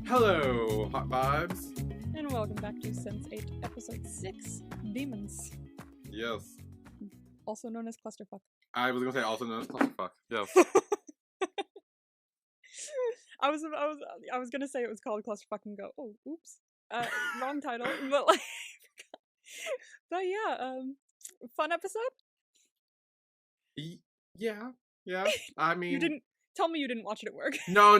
Hello, Hot Vibes. And welcome back to Sense8, Episode 6, Demons. Yes. Also known as Clusterfuck. I was gonna say also known as Clusterfuck. Yes. I was gonna say it was called Clusterfuck and go, oh, oops. Wrong title. But like but yeah, fun episode? Yeah. I mean, You didn't tell me you didn't watch it at work. No.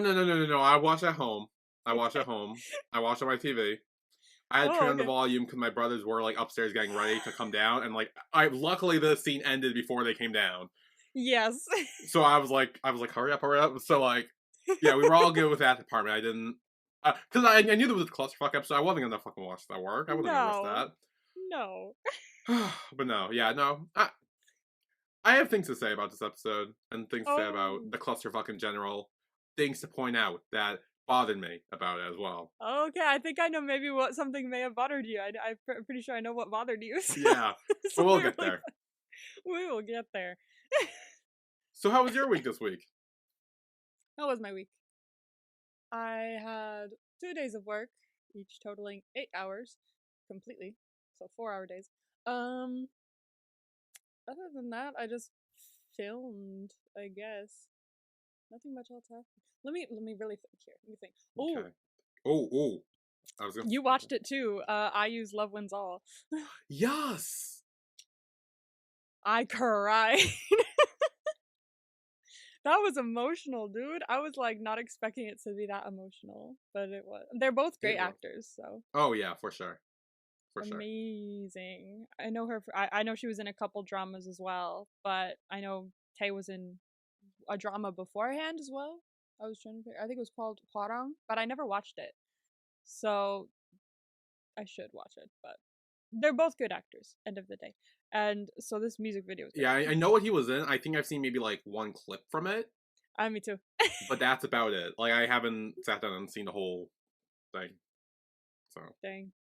I watch at home. I watch at my TV. I had turned on the volume because my brothers were like upstairs getting ready to come down, and like luckily the scene ended before they came down. Yes. So I was like, hurry up. So like, yeah, we were all good with that department. I didn't, because I knew there was a Clusterfuck episode. I wasn't gonna fucking watch that work. I wasn't gonna miss that. No. But no, yeah, no. I have things to say about this episode and things to say about the Clusterfuck in general. Things to point out that bothered me about it as well. Okay, I think I know maybe what something may have bothered you. I'm pretty sure I know what bothered you. So. Yeah, but we'll get there. We will get there. So how was your week this week? How was my week? I had 2 days of work, each totaling 8 hours completely. So 4-hour days. Other than that, I just filmed, I guess. Nothing much else happened. Let me really think here. Let me think. Okay. Oh. You watched it too. I Use Love Wins All. Yes. I cried. That was emotional, dude. I was like not expecting it to be that emotional, but it was. They're both great actors, so. Oh yeah, for sure. Amazing. I know her. I know she was in a couple dramas as well, but I know Tay was in a drama beforehand as well. I think it was called Hwarang, but I never watched it, so I should watch it. But they're both good actors. End of the day. And so this music video is great. Yeah, I know what he was in. I think I've seen maybe like one clip from it. Me too. But that's about it. Like I haven't sat down and seen the whole thing. So dang.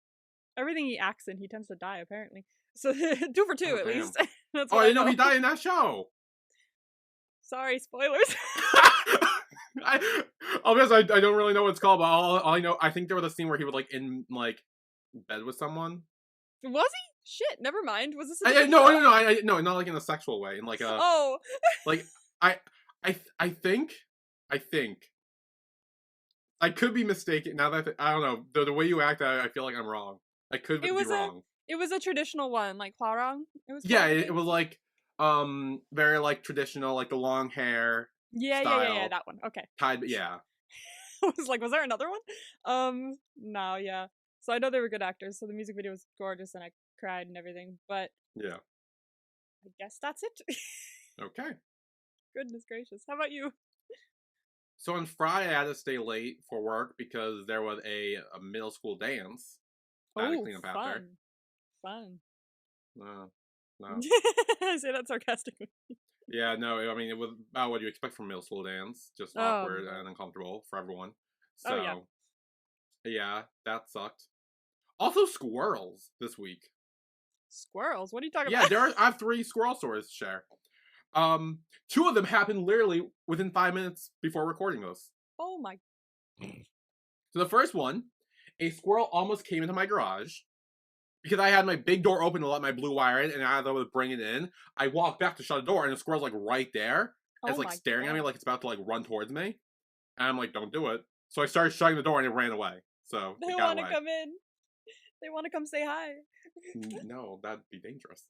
Everything he acts in, he tends to die apparently. So 2 for 2 at least. That's I didn't know he died in that show. Sorry, spoilers. I'll be honest, I don't really know what it's called, but all I know, I think there was a scene where he was like in like bed with someone. Was he? Shit, never mind. Was this? No, not like in a sexual way. In like a like I think I could be mistaken. Now that I don't know the way you act, I feel like I'm wrong. I could be wrong. It was a traditional one, like Hwarang. It was like very like traditional, like the long hair. Yeah, that one. Okay. Tied, yeah. I was like, was there another one? No, yeah. So I know they were good actors, so the music video was gorgeous and I cried and everything, but yeah. I guess that's it. Okay. Goodness gracious. How about you? So on Friday I had to stay late for work because there was a middle school dance. Fun. No. I say that sarcastically. Yeah, no, I mean, it was about what you expect from middle school dance. Just awkward and uncomfortable for everyone. So, yeah, that sucked. Also, squirrels this week. Squirrels? What are you talking about? Yeah, I have 3 squirrel stories to share. 2 of them happened literally within 5 minutes before recording this. Oh my. So the first one, a squirrel almost came into my garage. Because I had my big door open to let my blue wire in, and as I was bringing it in, I walked back to shut the door, and the squirrel's like right there. And it's like staring at me like it's about to like run towards me. And I'm like, don't do it. So I started shutting the door, and it ran away. So they want to come in. They want to come say hi. No, that'd be dangerous.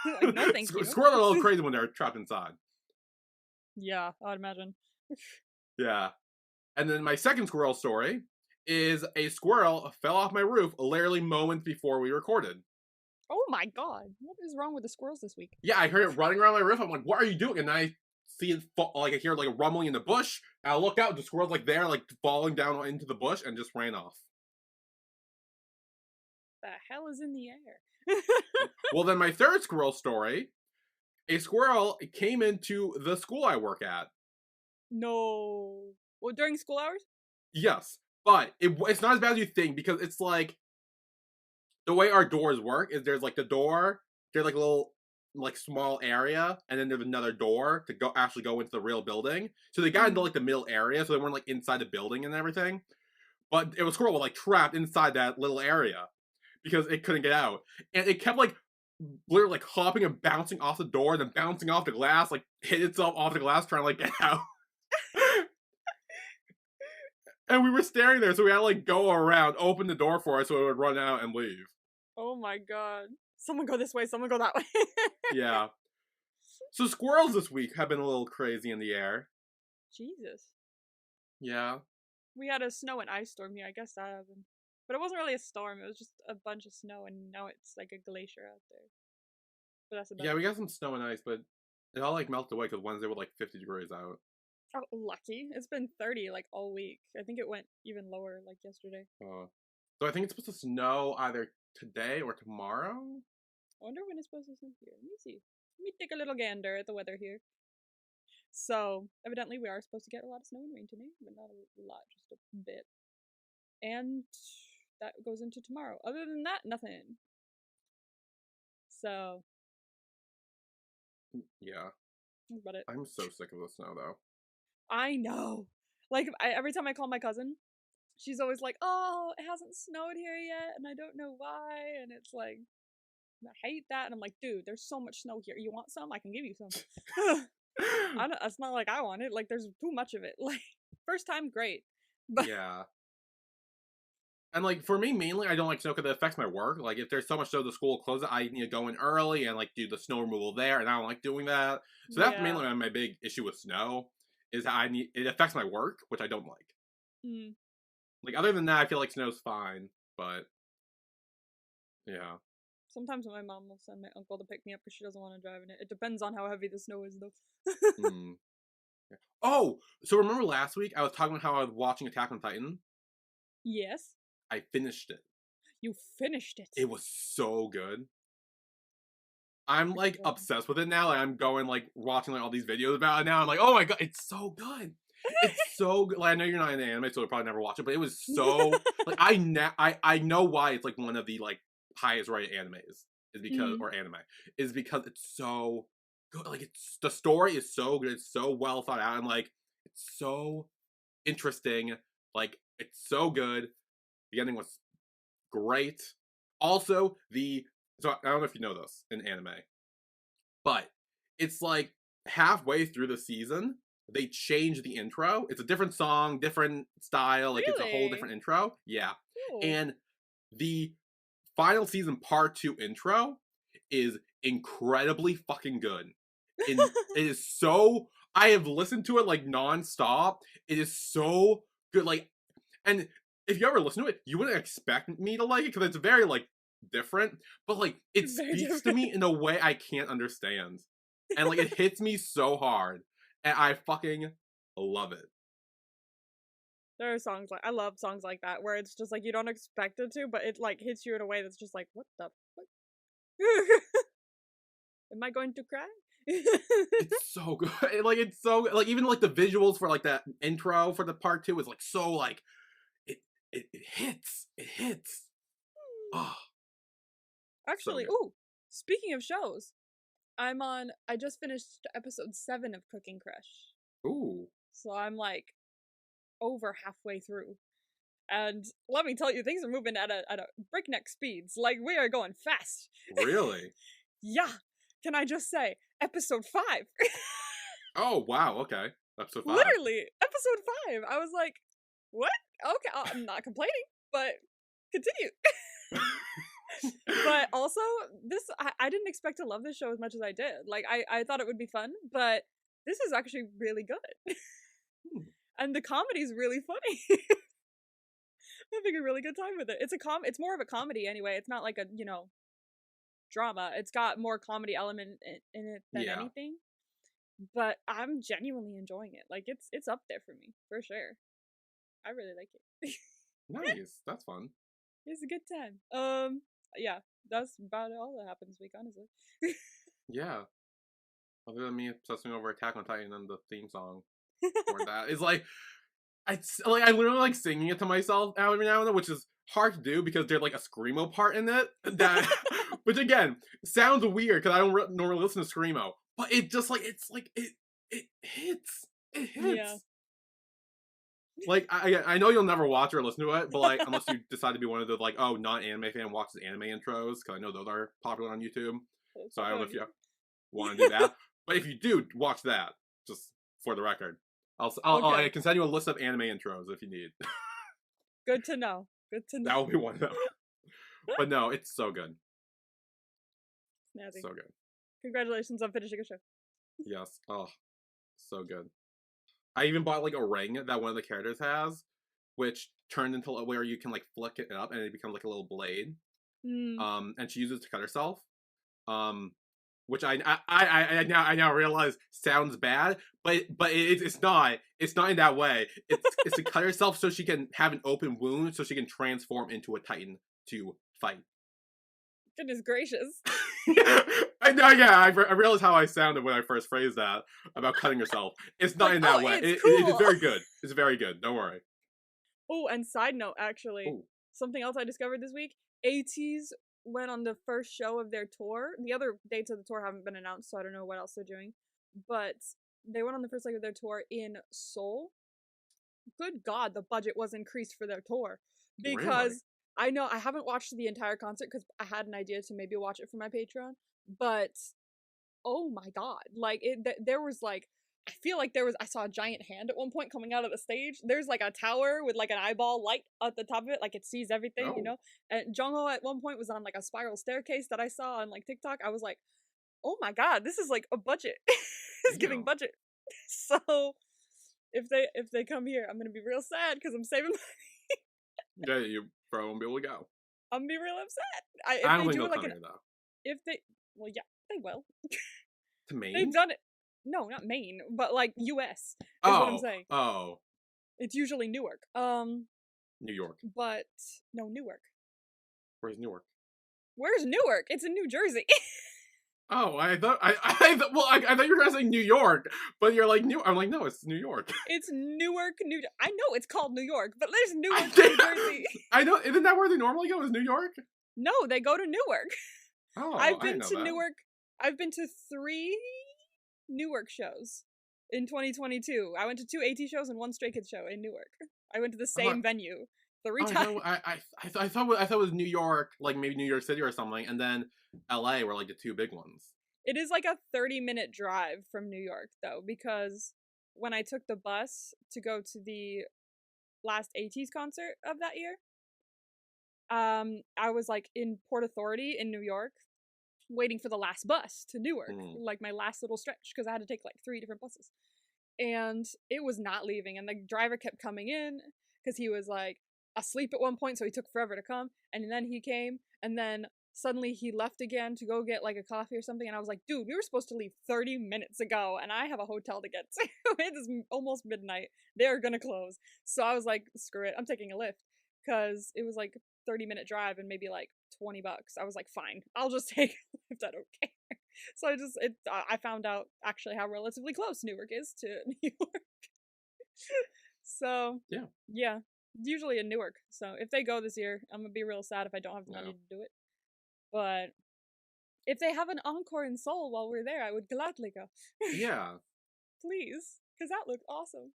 Like, no, thank you. Squirrels are a little crazy when they're trapped inside. Yeah, I'd imagine. Yeah. And then my second squirrel story is a squirrel fell off my roof literally moments before we recorded. Oh my god. What is wrong with the squirrels this week? Yeah, I heard it running around my roof. I'm like, what are you doing? And then I see it I hear like a rumbling in the bush. And I look out, the squirrel's like there, like falling down into the bush and just ran off. The hell is in the air? Well, then my third squirrel story, a squirrel came into the school I work at. No. Well, during school hours? Yes. But it's not as bad as you think, because it's like, the way our doors work is there's like the door, there's like a little like small area, and then there's another door to actually go into the real building. So they got into like the middle area, so they weren't like inside the building and everything. but it was squirrel like trapped inside that little area because it couldn't get out, and it kept like literally like hopping and bouncing off the door, then bouncing off the glass, like hit itself off the glass trying to like get out. And we were staring there, so we had to like go around, open the door for it so it would run out and leave. Oh my god. Someone go this way, someone go that way. Yeah. So squirrels this week have been a little crazy in the air. Jesus. Yeah. We had a snow and ice storm here. I guess that happened. But it wasn't really a storm. It was just a bunch of snow, and now it's like a glacier out there. But that's about Yeah, we got some snow and ice, but it all like melted away because Wednesday was like 50 degrees out. Oh, lucky. It's been 30 like all week. I think it went even lower like yesterday. So I think it's supposed to snow either today or tomorrow. I wonder when it's supposed to snow here. Let me see. Let me take a little gander at the weather here. So, evidently we are supposed to get a lot of snow and rain today, but not a lot, just a bit. And that goes into tomorrow. Other than that, nothing. So. Yeah. That's about it. I'm so sick of the snow, though. I know. Like, every time I call my cousin, she's always like, oh, it hasn't snowed here yet, and I don't know why, and it's like, I hate that, and I'm like, dude, there's so much snow here. You want some? I can give you some. It's not like I want it. Like, there's too much of it. Like, first time, great. But yeah. And, like, for me, mainly, I don't like snow because it affects my work. Like, if there's so much snow, the school will close it, I need to go in early and, like, do the snow removal there, and I don't like doing that. So that's mainly my big issue with snow, is that it affects my work, which I don't like. Mm. Like, other than that, I feel like snow's fine, but, yeah. Sometimes my mom will send my uncle to pick me up because she doesn't want to drive in it. It depends on how heavy the snow is, though. Oh, so remember last week I was talking about how I was watching Attack on Titan? Yes. I finished it. You finished it? It was so good. I'm, like, obsessed with it now. Like, I'm going, like, watching, like, all these videos about it now. I'm like, oh my god, it's so good. It's so good. Like, I know you're not into anime, so you'll probably never watch it, but it was so... like, I know why it's, like, one of the, like, highest rated animes. Is because... or anime. Is because it's so good. Like, it's... the story is so good. It's so well thought out. And, like, it's so interesting. Like, it's so good. The ending was great. Also, so I don't know if you know this in anime, but it's like halfway through the season, they change the intro. It's a different song, different style, like it's a whole different intro. Yeah. Cool. And the final season part 2 intro is incredibly fucking good. It is so... I have listened to it like non-stop. It is so good. Like, and if you ever listen to it, you wouldn't expect me to like it because it's very like different, but like it speaks to me in a way I can't understand, and like it hits me so hard, and I fucking love it. There are songs like... I love songs like that where it's just like you don't expect it to, but it like hits you in a way that's just like, what the fuck? Am I going to cry? It's so good. Like, it's so good. Like, even like the visuals for like that intro for the part 2 is like so like it hits. It hits. Oh. Actually, So speaking of shows, I just finished episode 7 of Cooking Crush. Ooh. So I'm like over halfway through. And let me tell you, things are moving at a breakneck speeds. Like, we are going fast. Really? Yeah. Can I just say, episode 5. Oh, wow, okay. Episode 5. Literally, episode 5. I was like, what? Okay, I'm not complaining, but continue. But also, I didn't expect to love this show as much as I did. Like, I thought it would be fun, but this is actually really good. And the comedy's really funny. I'm having a really good time with it. It's more of a comedy anyway. It's not like a, drama. It's got more comedy element in it than anything. But I'm genuinely enjoying it. Like, it's up there for me, for sure. I really like it. Nice. That's fun. It's a good time. Yeah, that's about all that happened this week, honestly. Yeah. Other than me obsessing over Attack on Titan and the theme song for that. It's like, I literally like singing it to myself every now and then, which is hard to do because there's like a screamo part in it that, which again sounds weird because I don't normally listen to screamo, but it just like it hits. It hits. Yeah. Like, I know you'll never watch or listen to it, but like, unless you decide to be one of the like, oh, non-anime fan watches anime intros, because I know those are popular on YouTube. It's So I probably don't know on if you YouTube. want to do that, but if you do, watch that. Just for the record, I Okay, can send you a list of anime intros if you need. good to know. Good to know. That will be one of them. But no, it's so good, Snazzy. so good. Congratulations on finishing a show. Yes, oh, so good. I even bought like a ring that one of the characters has, which turned into where you can like flick it up and it becomes like a little blade. Mm. And she uses it to cut herself. Um, which I now realize sounds bad, but it's not. It's not in that way. It's to cut herself so she can have an open wound, so she can transform into a titan to fight. Goodness gracious. I know, yeah. I realized how I sounded when I first phrased that about cutting herself. It's not Like, in oh, that way. it's It's cool. very good. It's very good. Don't worry. Oh, and side note, actually, Ooh, something else I discovered this week. ATEEZ went on the first show of their tour. The other dates of the tour haven't been announced, so I don't know what else they're doing. But they went on the first leg of their tour in Seoul. Good God, the budget was increased for their tour. really? Because I know I haven't watched the entire concert because I had an idea to maybe watch it for my Patreon. But oh my God, like there was like I feel like I saw a giant hand at one point coming out of the stage. There's like a tower with like an eyeball light at the top of it, like it sees everything, you No. know? And Jongho at one point was on like a spiral staircase that I saw on like TikTok. I was like, oh my God, this is like a budget. It's giving Damn. budget. So if they come here, I'm gonna be real sad because I'm saving Yeah, you probably won't be able to go. I'm gonna be real upset. If I don't they think do they'll like come an here though. if they well yeah, they will. To They've Maine? done it. No, not Maine, but like US is what I'm Oh, saying. oh, It's usually Newark. New York. But no, Newark. Where's Newark? Where's Newark? It's in New Jersey. Oh, I thought you were saying New York, but you're like New. I'm like, no, it's New York. It's Newark, New. I know it's called New York, but there's I, Newark, New Jersey. I know. Isn't that where they normally go? Is New York? No, they go to Newark. Oh, I've I been didn't know to that. Newark. I've been to 3 Newark shows in 2022. I went to 2 AT shows and 1 Stray Kids show in Newark. I went to the Oh, same venue 3 oh, times. I thought it was New York, like maybe New York City or something, and then L.A. were like the two big ones. It is like a 30-minute drive from New York, though, because when I took the bus to go to the last ATEEZ concert of that year, I was like in Port Authority in New York, waiting for the last bus to Newark, Mm. like my last little stretch, because I had to take like 3 different buses. And it was not leaving, and the driver kept coming in because he was like asleep at one point, so he took forever to come, and then he came, and then suddenly he left again to go get like a coffee or something, and I was like, dude, we were supposed to leave 30 minutes ago, and I have a hotel to get to. It is almost midnight. They're gonna close. So I was like, screw it, I'm taking a Lyft, because it was like 30-minute drive and maybe like $20. I was like, fine, I'll just take a Lyft, I don't care. So I found out actually how relatively close Newark is to New York. So Yeah. yeah, usually in Newark. So if they go this year, I'm gonna be real sad if I don't have the money No. to do it. But if they have an encore in Seoul while we're there, I would gladly go. Yeah. Please, because that looked awesome.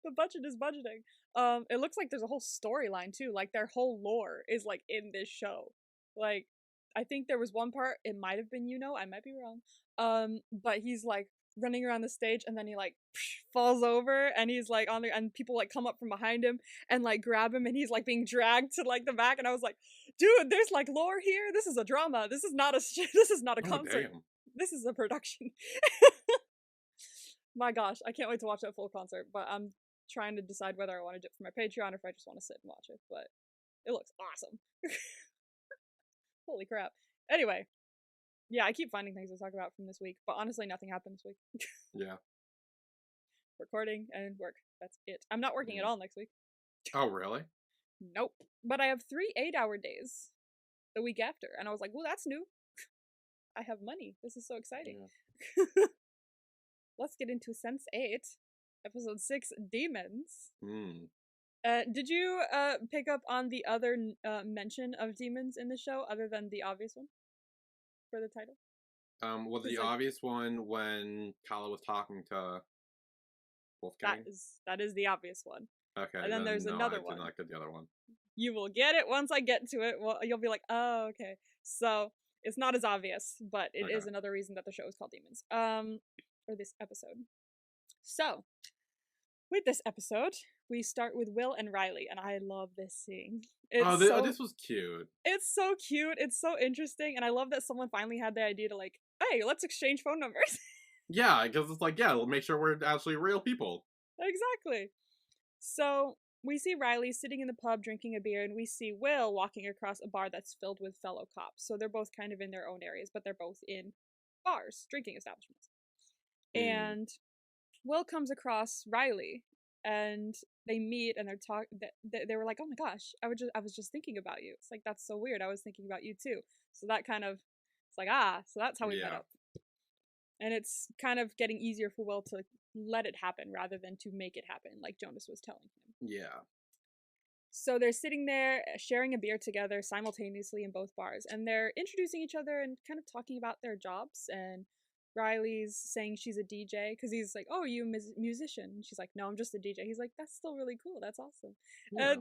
The budget is budgeting. It looks like there's a whole storyline too. Like their whole lore is like in this show. Like, I think there was one part. It might have been I might be wrong. But he's like running around the stage and then he like falls over and he's like on the and people like come up from behind him and like grab him and he's like being dragged to like the back and I was like, dude, there's like lore here. This is a drama. This is not a this is not a Oh concert. damn. This is a production. My gosh, I can't wait to watch that full concert. But I'm trying to decide whether I want to do it for my Patreon or if I just want to sit and watch it. But it looks awesome. Holy crap. Anyway, yeah, I keep finding things to talk about from this week, but honestly, nothing happened this week. Yeah. Recording and work. That's it. I'm not working at all next week. Oh really? Nope. But I have 3 8-hour days the week after. And I was like, well, that's new. I have money. This is so exciting. Yeah. Let's get into Sense 8, Episode 6, Demons. Mm. Did you pick up on the other mention of demons in the show other than the obvious one for the title? Well, the like, obvious one when Kala was talking to Wolfgang? That is the obvious one. Okay, And then then there's no, I another did one. not get the other one. You will get it once I get to it. Well, you'll be like, oh, okay. So it's not as obvious, but it is Okay. another reason that the show is called Demons. Or this episode. So with this episode, we start with Will and Riley, and I love this scene. Oh, this was cute. It's so cute. It's so interesting, and I love that someone finally had the idea to like, hey, let's exchange phone numbers. Yeah, because it's like, yeah, we'll make sure we're actually real people. Exactly. So we see Riley sitting in the pub drinking a beer, and we see Will walking across a bar that's filled with fellow cops. So they're both kind of in their own areas, but they're both in bars, drinking establishments. And Will comes across Riley, and they meet, and they're talking. They were like, "Oh my gosh, I was just thinking about you." It's like, that's so weird. I was thinking about you too. So that kind of, it's like, so that's how we met up. And it's kind of getting easier for Will to let it happen rather than to make it happen, like Jonas was telling him. Yeah. So they're sitting there sharing a beer together simultaneously in both bars, and they're introducing each other and kind of talking about their jobs. And Riley's saying she's a DJ because he's like, "Oh, are you a musician?" And she's like, "No, I'm just a DJ." He's like, "That's still really cool. That's awesome." Yeah.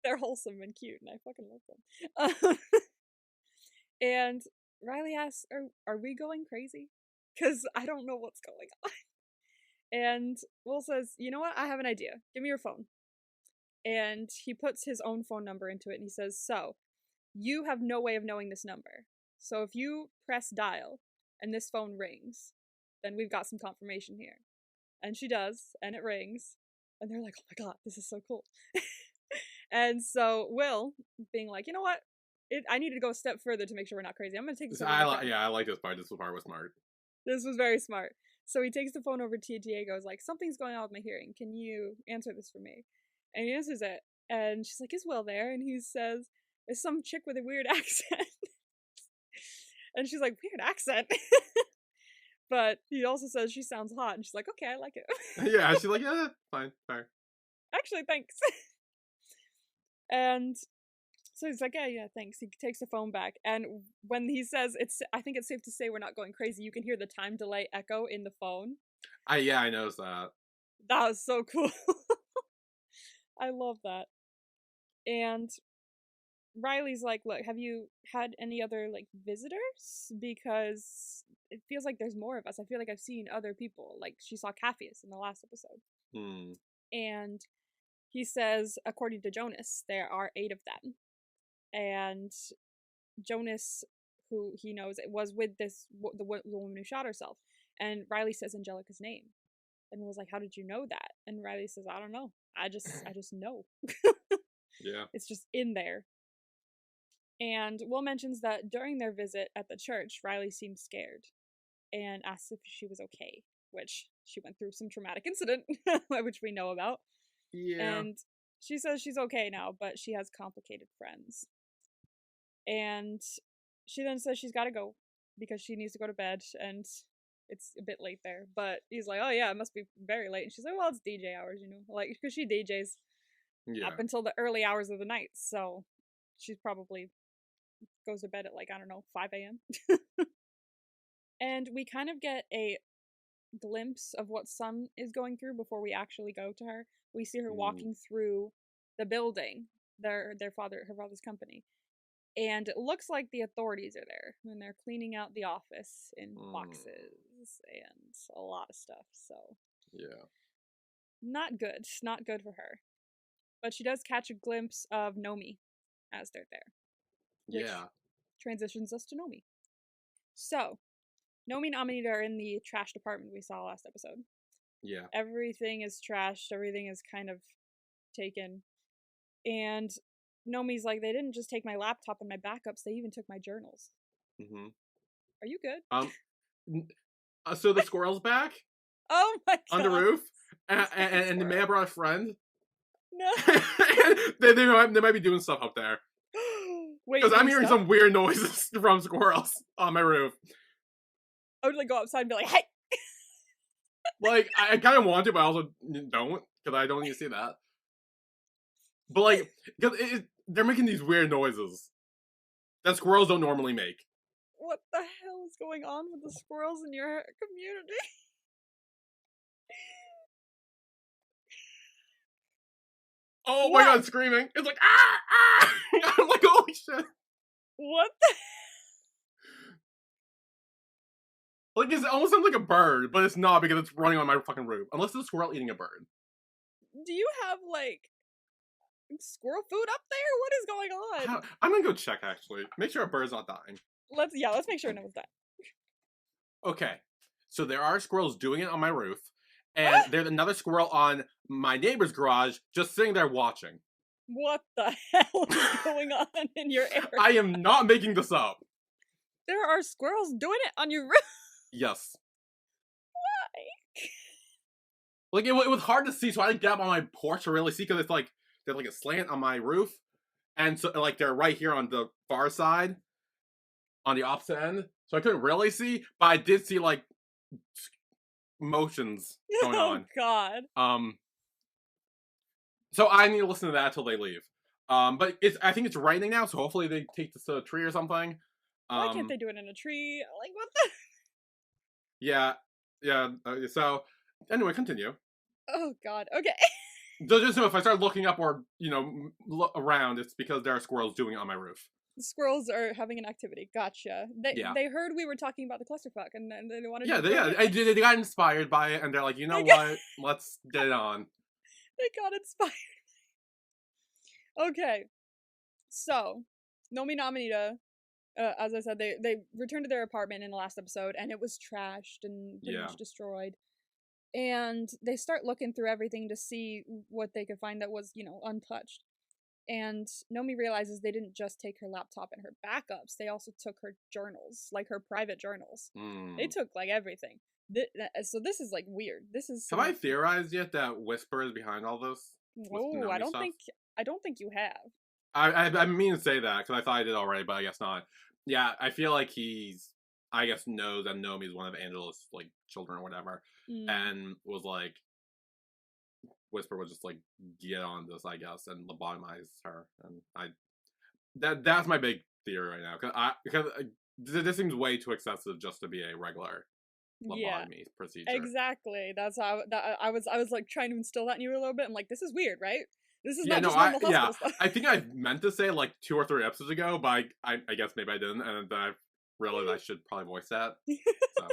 They're wholesome and cute, and I fucking love them. And Riley asks, "Are we going crazy? Because I don't know what's going on." And Will says, "You know what? I have an idea. Give me your phone." And he puts his own phone number into it, and he says, "So, you have no way of knowing this number. So if you press dial and this phone rings, then we've got some confirmation here." And she does, and it rings. And they're like, "Oh my god, this is so cool." And so Will, being like, "You know what? I need to go a step further to make sure we're not crazy. I'm going to take this over to the I like this part. This part was smart. This was very smart. So he takes the phone over to Diego, is like, "Something's going on with my hearing. Can you answer this for me?" And he answers it. And she's like, "Is Will there?" And he says, "It's some chick with a weird accent." And she's like, "Weird accent?" But he also says she sounds hot. And she's like, "Okay, I like it." Yeah, she's like, yeah, fine, fair. Actually, thanks. And so he's like, yeah, thanks. He takes the phone back. And when he says, I think it's safe to say we're not going crazy, you can hear the time delay echo in the phone. I noticed that. That was so cool. I love that. And Riley's like, "Look, have you had any other like visitors? Because it feels like there's more of us. I feel like I've seen other people. Like she saw Capheus in the last episode." And he says, according to Jonas, there are 8 of them. And Jonas, who he knows, it was with the woman who shot herself. And Riley says Angelica's name. And was like, "How did you know that?" And Riley says, "I don't know. I just know." Yeah. It's just in there. And Will mentions that during their visit at the church, Riley seemed scared and asks if she was okay, which she went through some traumatic incident, which we know about. Yeah. And she says she's okay now, but she has complicated friends. And she then says she's got to go because she needs to go to bed, and it's a bit late there. But he's like, "Oh yeah, it must be very late." And she's like, "Well, it's DJ hours, like because she DJs up until the early hours of the night, so she's probably goes to bed at like, I don't know, 5 a.m. And we kind of get a glimpse of what Sun is going through before we actually go to her. We see her walking through the building, her father's company. And it looks like the authorities are there, and they're cleaning out the office in boxes and a lot of stuff. So yeah, not good for her. But she does catch a glimpse of Nomi as they're there. Which transitions us to Nomi. So, Nomi and Amanita are in the trash department we saw last episode. Yeah. Everything is trashed. Everything is kind of taken. And Nomi's like, "They didn't just take my laptop and my backups. They even took my journals." Mm-hmm. Are you good? So the squirrel's back? Oh my god. On the roof? And the man brought a friend? No. they might be doing stuff up there. Wait, because I'm hearing some weird noises from squirrels on my roof. I would like go outside and be like, "Hey!" Like, I kind of want to, but I also don't, because I don't need to see that. But like, because they're making these weird noises that squirrels don't normally make. What the hell is going on with the squirrels in your community? Oh my What? god, screaming. It's like, ah, ah. I'm like, holy shit. What the? Like, it almost sounds like a bird, but it's not because it's running on my fucking roof. Unless it's a squirrel eating a bird. Do you have, like, squirrel food up there? What is going on? I'm gonna go check, actually. Make sure a bird's not dying. Let's make sure no one's dying. Okay. So there are squirrels doing it on my roof. And Ah! there's another squirrel on my neighbor's garage just sitting there watching. What the hell is going on in your area? I am not making this up. There are squirrels doing it on your roof. Yes. Why? Like, it was hard to see, so I didn't get up on my porch to really see, because it's like, there's like a slant on my roof. And so, like, they're right here on the far side, on the opposite end. So I couldn't really see, but I did see, like, motions going on. Oh god. So I need to listen to that till they leave. But I think it's raining now, so hopefully they take this to a tree or something. Why can't they do it in a tree? Like, what the? Yeah. So, anyway, continue. Oh god. Okay. So just know if I start looking up or, look around, it's because there are squirrels doing it on my roof. The squirrels are having an activity. Gotcha. Yeah. They heard we were talking about the clusterfuck, and then they wanted. Yeah, to they got inspired by it, and they're like, you know what? Let's get it on. They got inspired. Okay. So, Nomi Namanita, as I said, they returned to their apartment in the last episode, and it was trashed and pretty much destroyed. And they start looking through everything to see what they could find that was, untouched. And Nomi realizes they didn't just take her laptop and her backups, they also took her journals, like her private journals. They took, like, everything. So this is, like, weird. This is... Have I theorized yet that Whisper is behind all this? Oh, I don't think you have. I mean to say that, because I thought I did already, but I guess not. Yeah, I feel like I guess knows that Nomi's one of Angela's, like, children or whatever, and was like, Whisper was just like, get on this, I guess, and lobotomize her, and that's my big theory right now, because this seems way too excessive just to be a regular lobotomy procedure. Exactly. That's how I was like trying to instill that in you a little bit. I'm like, this is weird, right? This is not just normal hospital stuff. I think I meant to say like 2 or 3 episodes ago, but I guess maybe I didn't, and then I realized I should probably voice that. So,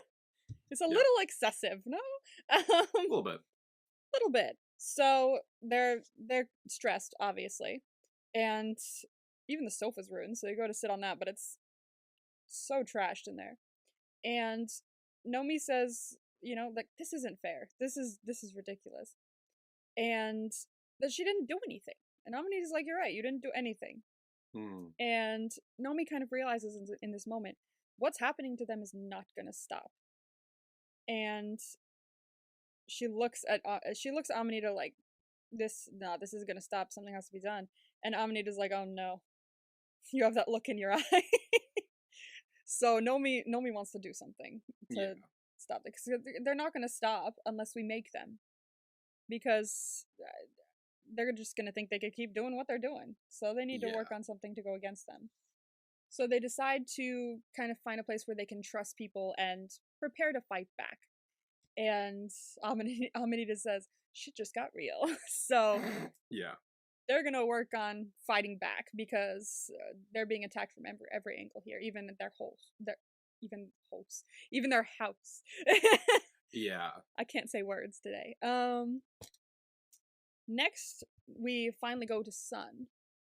it's a little excessive, no? A little bit. Little bit. So they're stressed, obviously, and even the sofa's ruined. So they go to sit on that, but it's so trashed in there. And Nomi says, like, this isn't fair. This is ridiculous, and that she didn't do anything. And Amanita's like, you're right, you didn't do anything. And Nomi kind of realizes in this moment, what's happening to them is not gonna stop. And she looks at Amanita like, this is gonna stop. Something has to be done. And Amanita's like, oh no, you have that look in your eye. So Nomi wants to do something to stop it, because they're not gonna stop unless we make them, because they're just gonna think they could keep doing what they're doing. So they need to work on something to go against them. So they decide to kind of find a place where they can trust people and prepare to fight back. And Amanita says, shit just got real. So they're gonna work on fighting back, because they're being attacked from every angle here, even their house. Yeah. I can't say words today. Next, we finally go to Sun,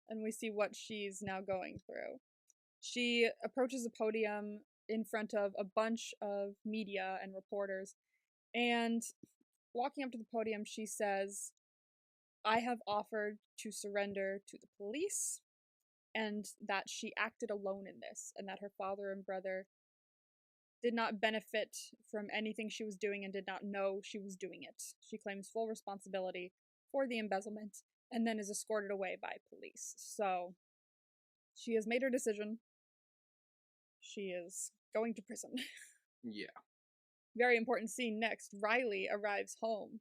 and we see what she's now going through. She approaches a podium in front of a bunch of media and reporters, and walking up to the podium, she says, I have offered to surrender to the police, and that she acted alone in this, and that her father and brother did not benefit from anything she was doing and did not know she was doing it. She claims full responsibility for the embezzlement, and then is escorted away by police. So, she has made her decision. She is going to prison. Yeah. Very important scene next. Riley arrives home.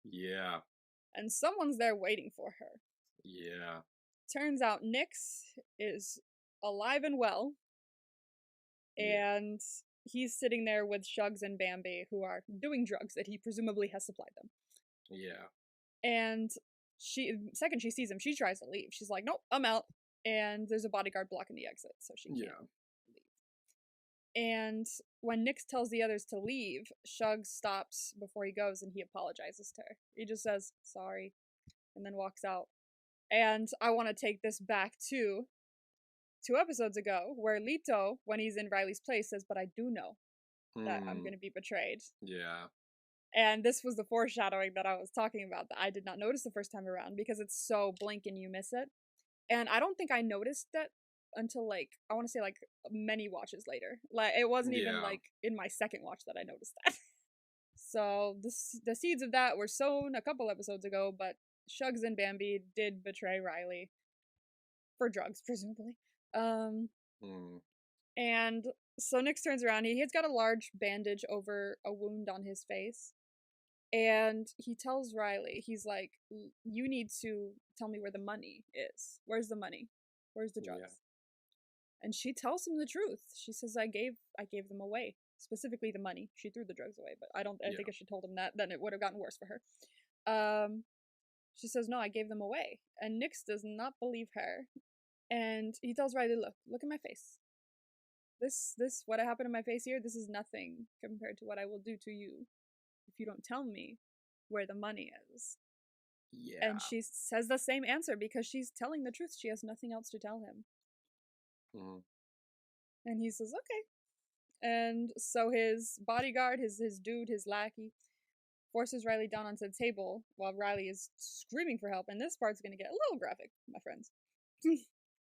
Yeah. And someone's there waiting for her. Yeah. Turns out Nyx is alive and well. And he's sitting there with Shugs and Bambi, who are doing drugs that he presumably has supplied them. Yeah. And second she sees him, she tries to leave. She's like, nope, I'm out. And there's a bodyguard blocking the exit, so she can't leave. And when Nyx tells the others to leave, Shug stops before he goes and he apologizes to her. He just says, sorry, and then walks out. And I want to take this back to 2 episodes ago, where Leto, when he's in Riley's place, says, but I do know that I'm going to be betrayed. Yeah. And this was the foreshadowing that I was talking about that I did not notice the first time around because it's so blink and you miss it. And I don't think I noticed that until like, I want to say like many watches later. Like it wasn't even like in my second watch that I noticed that. So the seeds of that were sown a couple episodes ago, but Shugs and Bambi did betray Riley for drugs, presumably. And so Nyx turns around. He's got a large bandage over a wound on his face. And he tells Riley, he's like, you need to tell me where the money is. Where's the money? Where's the drugs? Yeah. And she tells him the truth. She says, I gave them away. Specifically the money. She threw the drugs away, but I think if she told him that, then it would have gotten worse for her. She says, no, I gave them away. And Nyx does not believe her. And he tells Riley, look at my face. This, what happened in my face here, this is nothing compared to what I will do to you if you don't tell me where the money is. Yeah. And she says the same answer because she's telling the truth. She has nothing else to tell him. And he says, okay. And so his bodyguard, his dude, his lackey, forces Riley down onto the table while Riley is screaming for help. And this part's going to get a little graphic, my friends.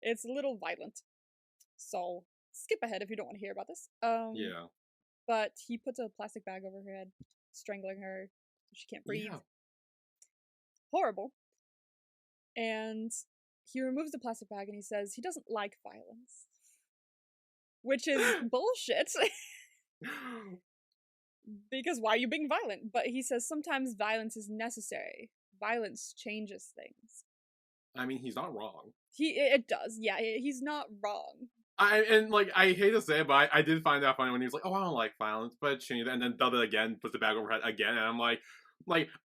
It's a little violent. So skip ahead if you don't want to hear about this. Yeah. But he puts a plastic bag over her head, strangling her. She can't breathe. Yeah. Horrible. And he removes the plastic bag and he says he doesn't like violence. Which is bullshit. Because why are you being violent? But he says sometimes violence is necessary. Violence changes things. I mean, he's not wrong. It does. Yeah, he's not wrong. I hate to say it, but I did find that funny when he was like, oh, I don't like violence, but change it, and then does it again, puts the bag over her head again, and I'm like,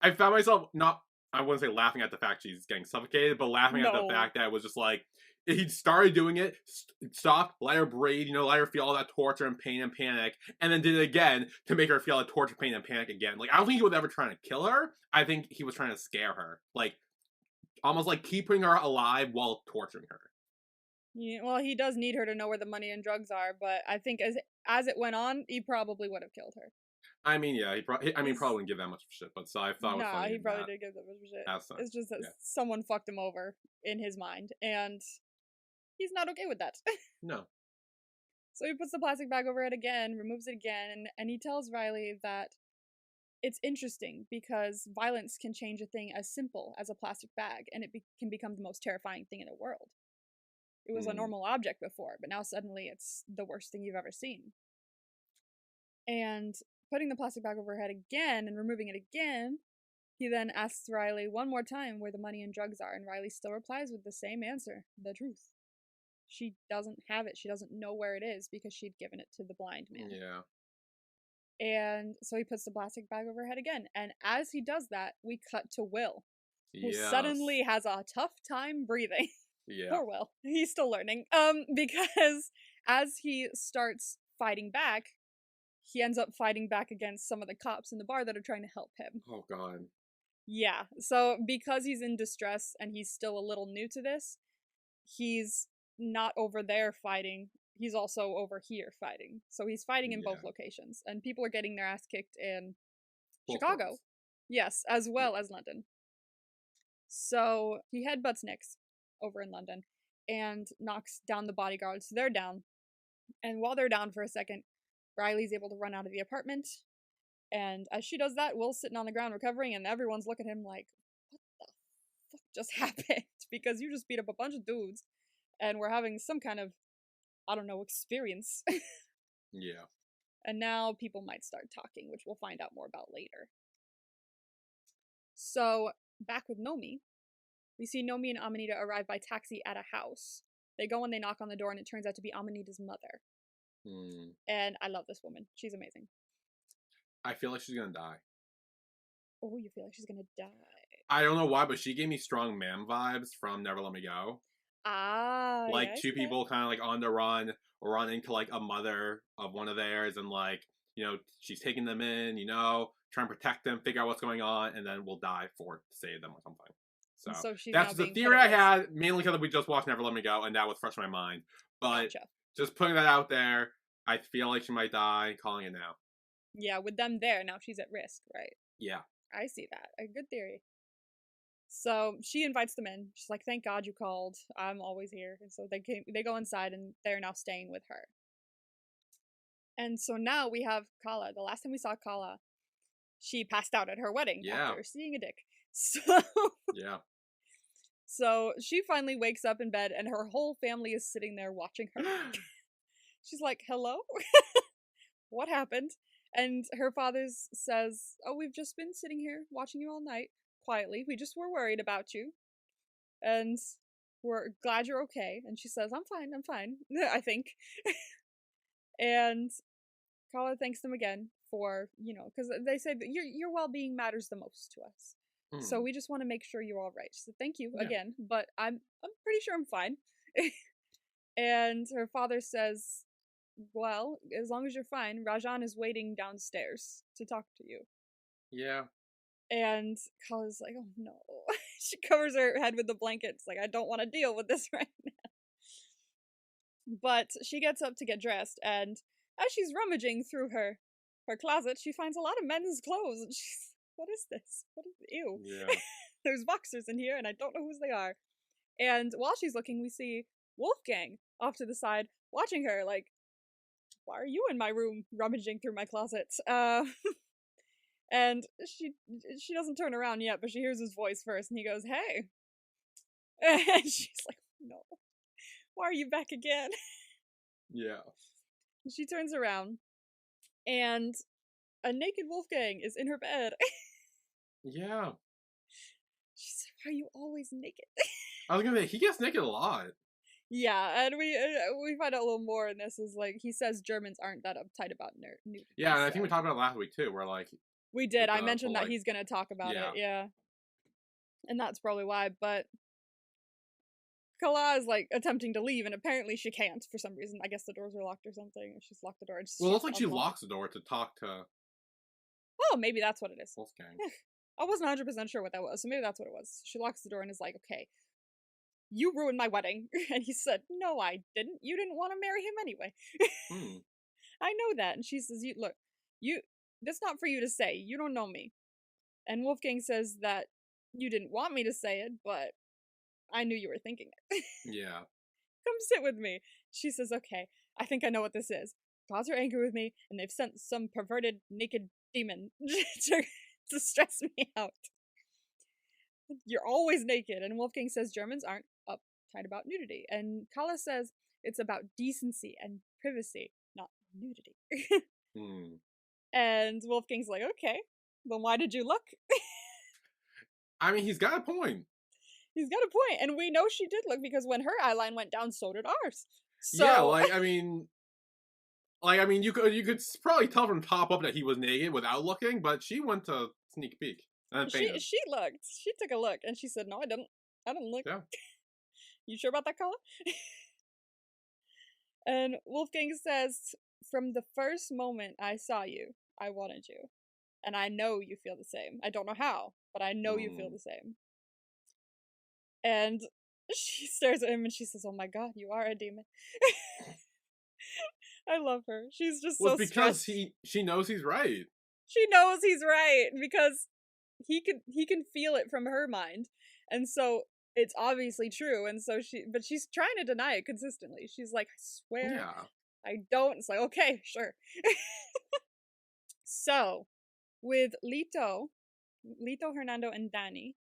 I found myself not, I wouldn't say laughing at the fact she's getting suffocated, but laughing at the fact that it was just like, he started doing it, stopped, let her breathe, let her feel all that torture and pain and panic, and then did it again to make her feel that torture, pain, and panic again. Like, I don't think he was ever trying to kill her. I think he was trying to scare her. Like, almost like keeping her alive while torturing her. Yeah, well, he does need her to know where the money and drugs are, but I think as it went on, he probably would have killed her. I mean, yeah, he probably wouldn't give that much of a shit, but so I thought it was funny. No, he probably did give that much of a shit. It's just that someone fucked him over in his mind, and he's not okay with that. No. So he puts the plastic bag over it again, removes it again, and he tells Riley that it's interesting because violence can change a thing as simple as a plastic bag, and it can become the most terrifying thing in the world. It was a normal object before, but now suddenly it's the worst thing you've ever seen. And putting the plastic bag over her head again and removing it again, he then asks Riley one more time where the money and drugs are, and Riley still replies with the same answer, the truth. She doesn't have it. She doesn't know where it is because she'd given it to the blind man. Yeah. And so he puts the plastic bag over her head again. And as he does that, we cut to Will, who suddenly has a tough time breathing. Yeah. Poor Will. He's still learning. Because as he starts fighting back, he ends up fighting back against some of the cops in the bar that are trying to help him. Oh, God. Yeah. So because he's in distress and he's still a little new to this, he's not over there fighting. He's also over here fighting. So he's fighting in both locations. And people are getting their ass kicked in Chicago. Course. Yes, as well as London. So he headbutts Nyx over in London and knocks down the bodyguards. So they're down. And while they're down for a second, Riley's able to run out of the apartment. And as she does that, Will's sitting on the ground recovering, and everyone's looking at him like, what the fuck just happened? Because you just beat up a bunch of dudes, and we're having some kind of, I don't know, experience. Yeah. And now people might start talking, which we'll find out more about later. So, back with Nomi, we see Nomi and Amanita arrive by taxi at a house. They go and they knock on the door, and it turns out to be Amanita's mother. And I love this woman. She's amazing. I feel like she's gonna die. Oh, you feel like she's gonna die? I don't know why, but she gave me strong ma'am vibes from Never Let Me Go. Ah, Like yes, two yes. people kind of like on the run or run into like a mother of one of theirs, and like, she's taking them in, trying to protect them, figure out what's going on, and then will die to save them or something. So And so she's now that's the being put theory at I risk. had, mainly because we just watched Never Let Me Go, and that was fresh in my mind. But Gotcha. just putting that out there, I feel like she might die. Calling it now. Yeah, with them there, now she's at risk, right? Yeah. I see that. A good theory. So she invites them in. She's like, "Thank God you called. I'm always here." And so they go inside, and they're now staying with her. And so now we have Kala. The last time we saw Kala, she passed out at her wedding Yeah. after seeing a dick. So Yeah. so she finally wakes up in bed, and her whole family is sitting there watching her. She's like, "Hello? What happened?" And her father says, "Oh, we've just been sitting here watching you all night quietly. We just were worried about you, and we're glad you're okay." And she says, I'm fine, I think." And Kala thanks them again for, because they say that your well-being matters the most to us. So Hmm. we just want to make sure you're all right. She said, "Thank you Yeah. again, but I'm pretty sure I'm fine." And her father says, "Well, as long as you're fine, Rajan is waiting downstairs to talk to you." Yeah. And Kala's like, "Oh no." She covers her head with the blankets, like, "I don't want to deal with this right now." But she gets up to get dressed, and as she's rummaging through her closet, she finds a lot of men's clothes, and she's, "What is this? What is ew?" Yeah. There's boxers in here, and I don't know whose they are. And while she's looking, we see Wolfgang off to the side watching her, like, "Why are you in my room rummaging through my closet?" And she doesn't turn around yet, but she hears his voice first, and he goes, "Hey." And she's like, "No, why are you back again?" Yeah. She turns around, and a naked Wolfgang is in her bed. Yeah. She's like, "Why are you always naked?" I was gonna say he gets naked a lot. Yeah, and we find out a little more, and this is like, he says Germans aren't that uptight about nudity. Yeah, and I think we So talked about it last week too, where like we did. with I the mentioned that like, he's gonna talk about yeah. it. Yeah, and that's probably why. But Kala is like attempting to leave, and apparently she can't for some reason. I guess the doors are locked or something. She's locked the door. Well, it She's looks like she unlocked. locks the door to talk to Oh, maybe that's what it is. Wolfgang. I wasn't 100% sure what that was, so maybe that's what it was. She locks the door and is like, "Okay, you ruined my wedding." And he said, "No, I didn't. You didn't want to marry him anyway." Hmm. "I know that." And she says, Look, you, that's not for you to say. You don't know me." And Wolfgang says that, "You didn't want me to say it, but I knew you were thinking it." Yeah. "Come sit with me." She says, "Okay, I think I know what this is. Gods are angry with me, and they've sent some perverted naked demon to stress me out. You're always naked." And Wolfgang says Germans aren't uptight about nudity. And Kala says it's about decency and privacy, not nudity. Hmm. And Wolfgang's like, "Okay, then why did you look?" I mean, he's got a point. He's got a point, and we know she did look, because when her eyeline went down, so did ours. Yeah, So you could probably tell from top up that he was naked without looking, but she went to sneak peek and then she fainted. she looked. She took a look, and she said, "No, I didn't. I didn't look." Yeah. "You sure about that, Kala?" And Wolfgang says, "From the first moment I saw you, I wanted you. And I know you feel the same. I don't know how, but I know you feel Hmm. the same." And she stares at him, and she says, "Oh my god, you are a demon." I love her. She's just Was so because stressed. she knows he's right. She knows he's right, because he can feel it from her mind. And so it's obviously true. And so she's trying to deny it consistently. She's like, "I swear Yeah. I don't." It's like, "Okay, sure." So with Lito, Hernando, and Dani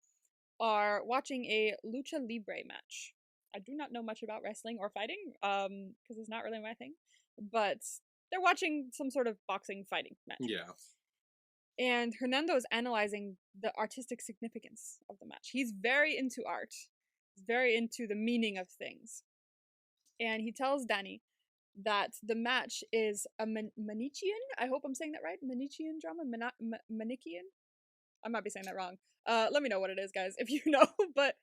are watching a lucha libre match. I do not know much about wrestling or fighting, because it's not really my thing. But they're watching some sort of boxing fighting match. Yeah. And Hernando is analyzing the artistic significance of the match. He's very into art. He's very into the meaning of things. And he tells Dani that the match is a Manichean. I hope I'm saying that right. Manichean drama? Manichean? I might be saying that wrong. Let me know what it is, guys, if you know. But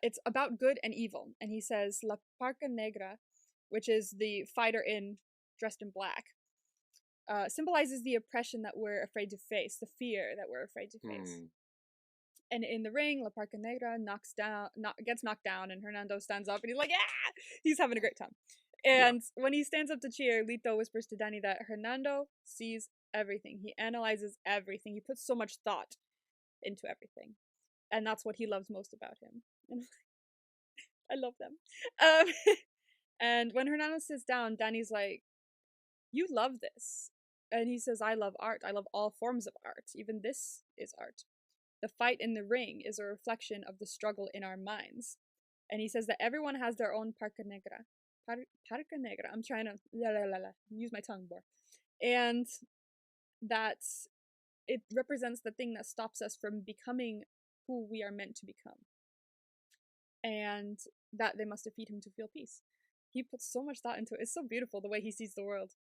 it's about good and evil, and he says La Parca Negra, which is the fighter dressed in black, symbolizes the oppression that we're afraid to face, the fear that we're afraid to face. And in the ring, La Parca Negra gets knocked down, and Hernando stands up, and he's like, "Ah!" He's having a great time. And when he stands up to cheer, Lito whispers to Dani that Hernando sees everything. He analyzes everything. He puts so much thought into everything, and that's what he loves most about him. And I love them. And when Hernando sits down, Dani's like, "You love this," and he says, "I love art. I love all forms of art. Even this is art. The fight in the ring is a reflection of the struggle in our minds." And he says that everyone has their own Parca Negra. Parca Negra. I'm trying to use my tongue more. And that it represents the thing that stops us from becoming who we are meant to become. And that they must defeat him to feel peace. He puts so much thought into it. It's so beautiful the way he sees the world.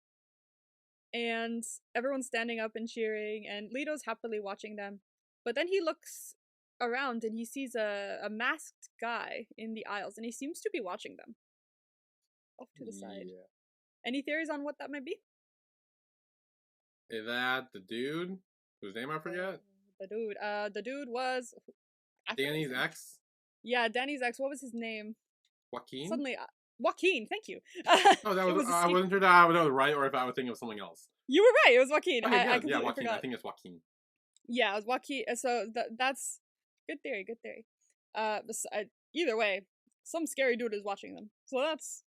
And everyone's standing up and cheering, and Lito's happily watching them. But then he looks around and he sees a masked guy in the aisles, and he seems to be watching them. Off to the side. Any theories on what that might be? Is that the dude whose name I forget? The dude was Dani's ex? Yeah, Dani's ex. What was his name? Joaquin? Suddenly, Joaquin, thank you. Oh, that was, I wasn't sure that I was right or if I was thinking of something else. You were right, it was Joaquin. Okay, I yeah, Joaquin. forgot. I think it's Joaquin. Yeah, it was Joaquin. So that's good theory, good theory. Either way, some scary dude is watching them. So that's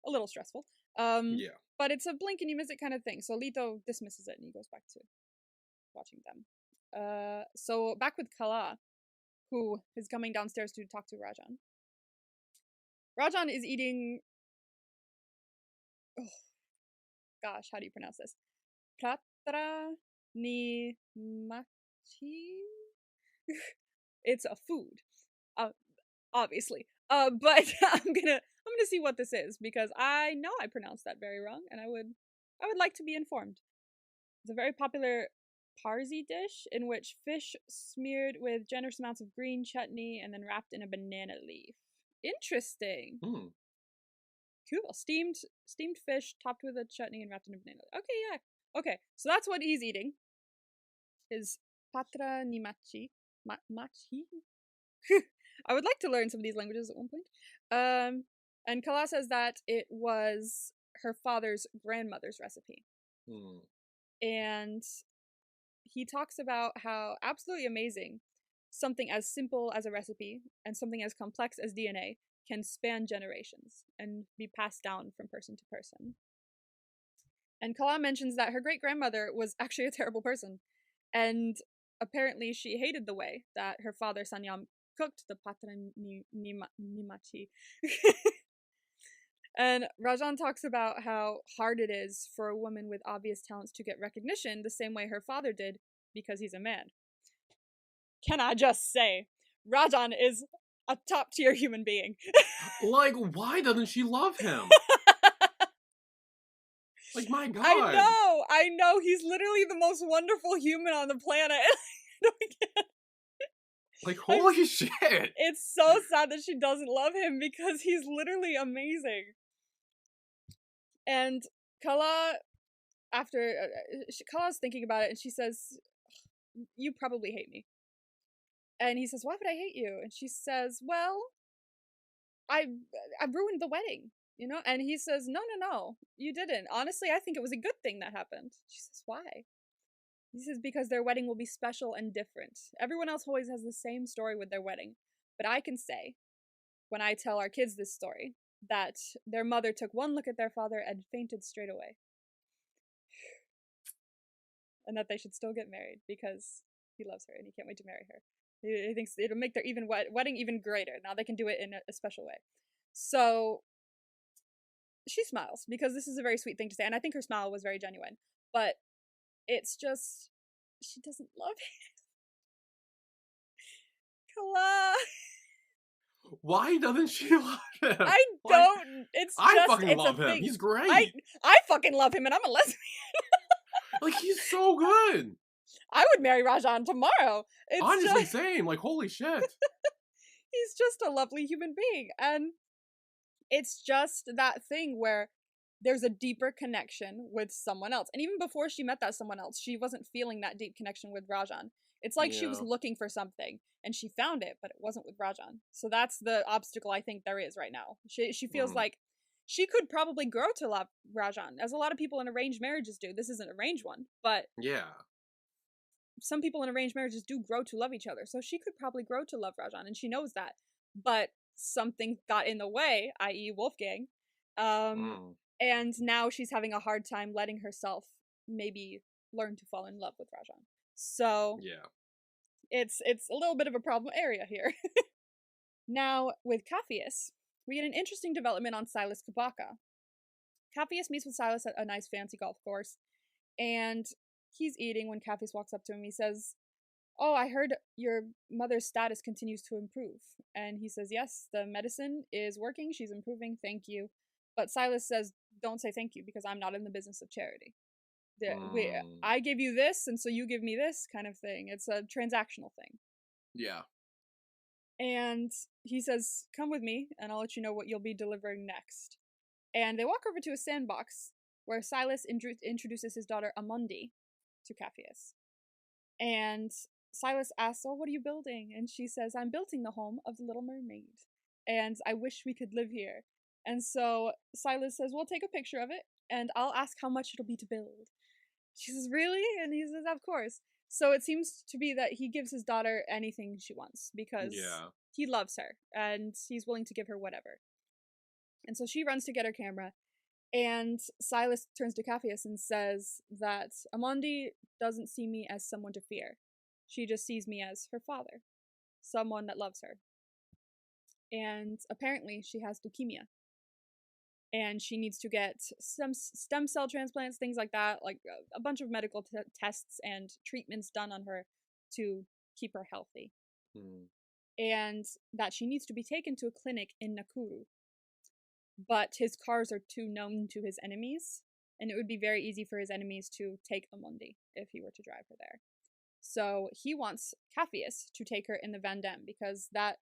a little stressful. Yeah. But it's a blink and you miss it kind of thing. So Lito dismisses it and he goes back to watching them. So back with Kala, who is coming downstairs to talk to Rajan. Rajan is eating... Oh, gosh, how do you pronounce this? Pratra ni machi? It's a food. Obviously. But I'm gonna see what this is, because I know I pronounced that very wrong, and I would like to be informed. It's a very popular Parsi dish in which fish smeared with generous amounts of green chutney and then wrapped in a banana leaf. Interesting. Cool. Steamed fish topped with a chutney and wrapped in a banana leaf. Okay, yeah. Okay, so that's what he's eating. His patra ni machi. Machi? I would like to learn some of these languages at one point. And Kala says that it was her father's grandmother's recipe. And he talks about how absolutely amazing something as simple as a recipe and something as complex as DNA can span generations and be passed down from person to person. And Kala mentions that her great-grandmother was actually a terrible person, and apparently she hated the way that her father Sanyam cooked the patra ni machi. And Rajan talks about how hard it is for a woman with obvious talents to get recognition the same way her father did because he's a man. Can I just say, Rajan is a top-tier human being. Like, why doesn't she love him? Like, my God. I know. He's literally the most wonderful human on the planet. Like, holy shit. It's so sad that she doesn't love him because he's literally amazing. And Kala, Kala's thinking about it and she says, "You probably hate me." And he says, "Why would I hate you?" And she says, "Well, I ruined the wedding, you know?" And he says, No, you didn't. Honestly, I think it was a good thing that happened. She says, "Why?" He says, "Because their wedding will be special and different. Everyone else always has the same story with their wedding. But I can say, when I tell our kids this story, that their mother took one look at their father and fainted straight away. And that they should still get married because he loves her and he can't wait to marry her. He thinks it'll make their wedding even greater. Now they can do it in a special way." So she smiles because this is a very sweet thing to say, and I think her smile was very genuine. But it's just, she doesn't love him. Kala. Why doesn't she love him? I don't. I fucking love him. He's great. I fucking love him, and I'm a lesbian. Like, he's so good. I would marry Rajan tomorrow. It's Honestly, just, same. Like, holy shit. he's just a lovely human being. And it's just that thing where there's a deeper connection with someone else. And even before she met that someone else, she wasn't feeling that deep connection with Rajan. It's like she was Yeah. looking for something and she found it, but it wasn't with Rajan. So that's the obstacle I think there is right now. She feels like she could probably grow to love Rajan, as a lot of people in arranged marriages do. This isn't an arranged one, but Yeah. some people in arranged marriages do grow to love each other. So she could probably grow to love Rajan, and she knows that. But something got in the way, i.e. Wolfgang. And now she's having a hard time letting herself maybe learn to fall in love with Rajan. So Yeah. it's a little bit of a problem area here. Now, with Capheus, we get an interesting development on Silas Kabaka. Capheus meets with Silas at a nice fancy golf course, and he's eating when Capheus walks up to him. He says, "Oh, I heard your mother's status continues to improve." And he says, "Yes, the medicine is working. She's improving. Thank you." But Silas says, "Don't say thank you because I'm not in the business of charity. I give you this, and so you give me this kind of thing. It's a transactional thing." Yeah. And he says, "Come with me, and I'll let you know what you'll be delivering next." And they walk over to a sandbox where Silas introduces his daughter Amundi to Capheus. And Silas asks, "Oh, what are you building?" And she says, "I'm building the home of the Little Mermaid. And I wish we could live here." And so Silas says, "Well, take a picture of it, and I'll ask how much it'll be to build." She says, "Really?" And he says, "Of course." So it seems to be that he gives his daughter anything she wants because he loves her, and he's willing to give her whatever. And so she runs to get her camera, and Silas turns to Capheus and says that Amundi doesn't see me as someone to fear. She just sees me as her father, someone that loves her. And apparently she has leukemia. And she needs to get some stem cell transplants, things like that, like a bunch of medical tests and treatments done on her to keep her healthy. And that she needs to be taken to a clinic in Nakuru. But his cars are too known to his enemies, and it would be very easy for his enemies to take Amundi if he were to drive her there. So he wants Capheus to take her in the Van Damme, because that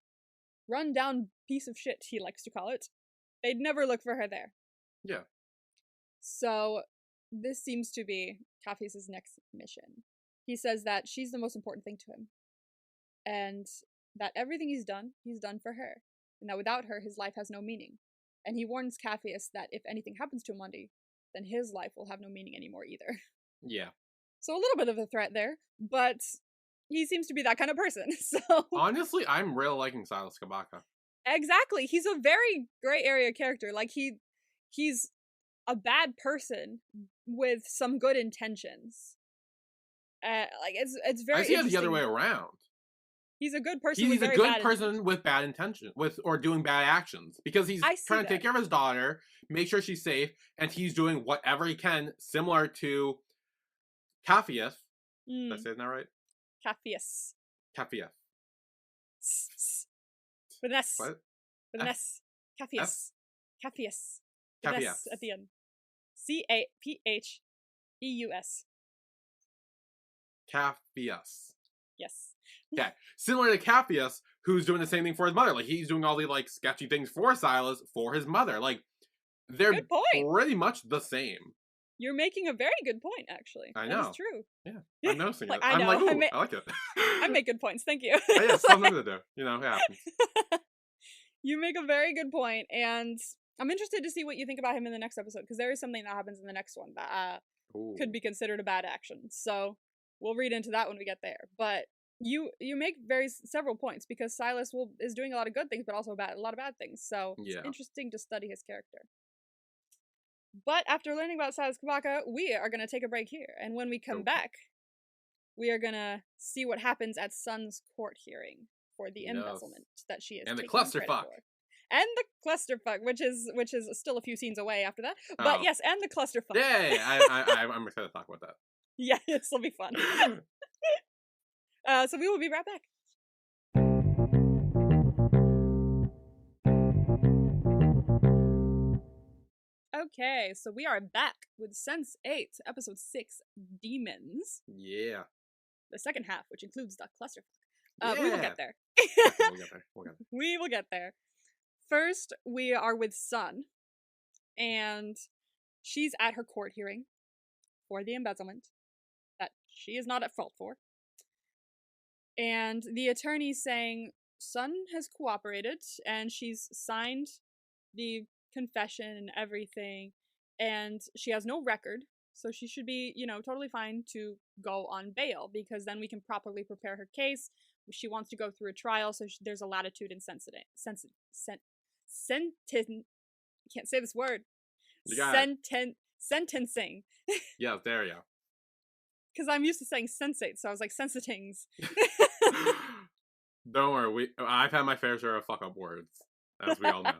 run-down piece of shit, he likes to call it, they'd never look for her there. Yeah. So this seems to be Capheus' next mission. He says that she's the most important thing to him, and that everything he's done for her, and that without her, his life has no meaning. And he warns Capheus that if anything happens to Amundi, then his life will have no meaning anymore either. Yeah. So a little bit of a threat there, but he seems to be that kind of person. So honestly, I'm really liking Silas Kabaka. Exactly. He's a very gray area character. Like he's a bad person with some good intentions. Like it's very. I see it the other way around. He's a good person. He's a good person with bad intention, or doing bad actions, because he's trying to take care of his daughter, make sure she's safe, and he's doing whatever he can, similar to Capheus. Did I say that right? Capheus. Capheus. With an S. What? With an S. Capheus. Capheus. With an S at the end. Capheus. Capheus. Yes. Okay. Similar to Capheus, who's doing the same thing for his mother. Like, he's doing all the, like, sketchy things for Silas, for his mother. Like, they're pretty much the same. You're making a very good point, actually. I know. That's true. Yeah. I'm noticing it. I know. I'm like, ooh, I like it. I make good points. Thank you. Yeah, something to do. You know, it happens. You make a very good point, and I'm interested to see what you think about him in the next episode, because there is something that happens in the next one that could be considered a bad action. So we'll read into that when we get there. But you make several points, because Silas is doing a lot of good things, but also a lot of bad things. So it's interesting to study his character. But after learning about Silas Kabaka, we are going to take a break here. And when we come back, we are going to see what happens at Sun's court hearing for the embezzlement that she is and the clusterfuck. And the clusterfuck, which is still a few scenes away after that. But yes, and the clusterfuck. Yay! I'm excited to talk about that. Yeah, this will be fun. So we will be right back. Okay, so we are back with Sense8, Episode 6, Demons. Yeah. the second half, which includes the clusterfuck. Yeah. We will get there. Okay, we'll get there. We will get there. First, we are with Sun, and she's at her court hearing for the embezzlement that she is not at fault for. And the attorney's saying Sun has cooperated, and she's signed the confession and everything, and she has no record, so she should be, totally fine to go on bail, because then we can properly prepare her case. She wants to go through a trial, so there's a latitude in can't say this word. Sentencing. Yeah, there you go. Because I'm used to saying sensate, so I was like, sensitings. Don't worry, I've had my fair share of fuck up words, as we all know.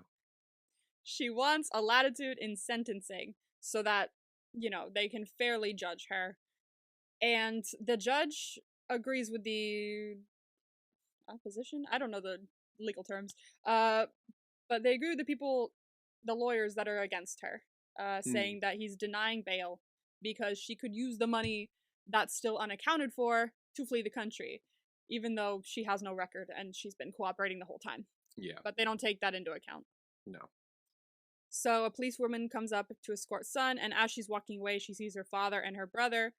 She wants a latitude in sentencing so that, they can fairly judge her. And the judge agrees with the opposition? I don't know the legal terms. But they agree with the lawyers that are against her, saying that he's denying bail because she could use the money that's still unaccounted for to flee the country, even though she has no record and she's been cooperating the whole time. Yeah. But they don't take that into account. No. So a policewoman comes up to escort Sun, and as she's walking away, she sees her father and her brother,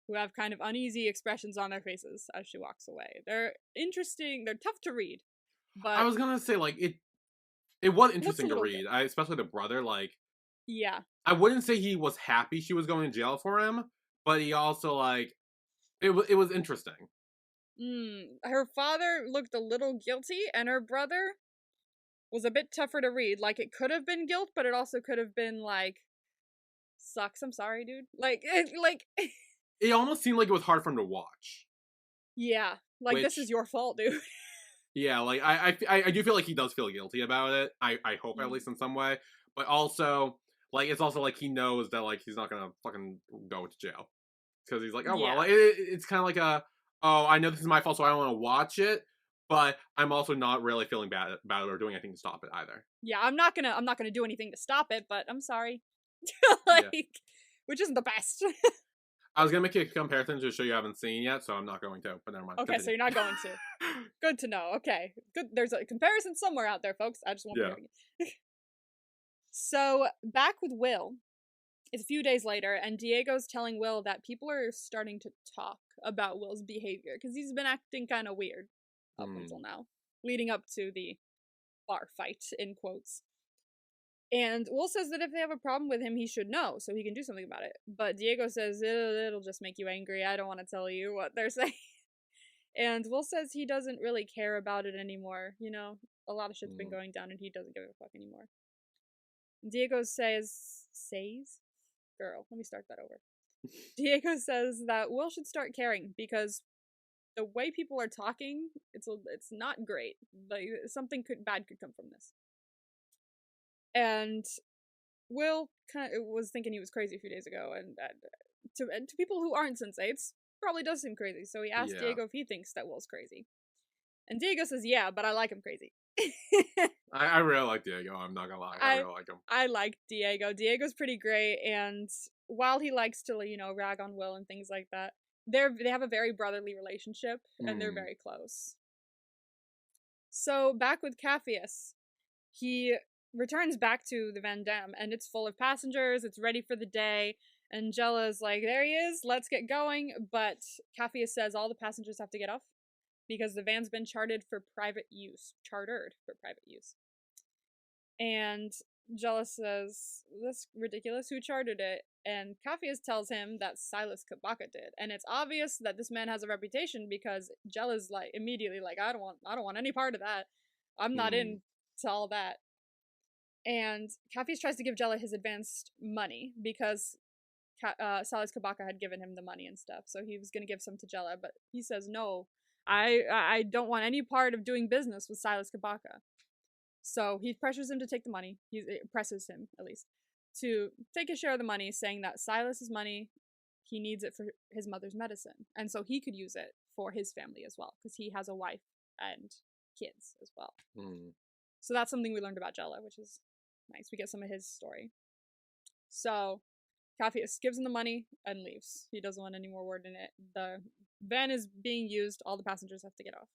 who have kind of uneasy expressions on their faces as she walks away. They're interesting. They're tough to read. But I was gonna say, like, it was interesting to read. Especially the brother, like... Yeah. I wouldn't say he was happy she was going to jail for him, but he also, like... It was interesting. Her father looked a little guilty, and her brother was a bit tougher to read. Like, it could have been guilt, but it also could have been, like, sucks, I'm sorry, dude. It almost seemed like it was hard for him to watch. Yeah. Like, this is your fault, dude. Yeah, like, I do feel like he does feel guilty about it. I hope, at least in some way. But also, like, it's also like he knows that, like, he's not gonna fucking go to jail. Because he's like, oh, well, like, it's kind of like I know this is my fault, so I don't want to watch it. But I'm also not really feeling bad about it or doing anything to stop it either. Yeah, I'm not gonna do anything to stop it, but I'm sorry. Which isn't the best. I was gonna make a comparison to a show you haven't seen yet, so I'm not going to, but never mind. Okay, so you're not going to. Good to know. Okay. Good. There's a comparison somewhere out there, folks. I just want to bring it. So, back with Will. It's a few days later, and Diego's telling Will that people are starting to talk about Will's behavior, because he's been acting kind of weird up until now, leading up to the bar fight, in quotes. And Will says that if they have a problem with him, he should know, so he can do something about it. But Diego says, it'll just make you angry. I don't want to tell you what they're saying. And Will says he doesn't really care about it anymore. A lot of shit's been going down, and he doesn't give a fuck anymore. Diego says... Girl, let me start that over. Diego says that Will should start caring, because the way people are talking, it's not great. Like, something bad could come from this. And Will kind of was thinking he was crazy a few days ago, and to people who aren't sensates, probably does seem crazy. So he asked Diego if he thinks that Will's crazy. And Diego says, yeah, but I like him crazy. I really like Diego, I'm not gonna lie. I really like him. I like Diego. Diego's pretty great, and while he likes to, rag on Will and things like that, they have a very brotherly relationship, and they're very close. So, back with Capheus, he returns back to the Van Dam, and it's full of passengers, it's ready for the day, and Jella's like, there he is, let's get going, but Capheus says all the passengers have to get off, because the van's been chartered for private use. And Jella says, that's ridiculous, who chartered it? And Capheus tells him that Silas Kabaka did. And it's obvious that this man has a reputation, because Jella's like immediately like, I don't want any part of that. I'm not into all that. And Capheus tries to give Jella his advanced money, because Silas Kabaka had given him the money and stuff. So he was going to give some to Jella, but he says, no, I don't want any part of doing business with Silas Kabaka. So he pressures him to take the money. Presses him, at least, to take a share of the money, saying that Silas's money, he needs it for his mother's medicine. And so he could use it for his family as well, because he has a wife and kids as well. So that's something we learned about Jella, which is nice. We get some of his story. So Capheus gives him the money and leaves. He doesn't want any more word in it. The Van is being used. All the passengers have to get off.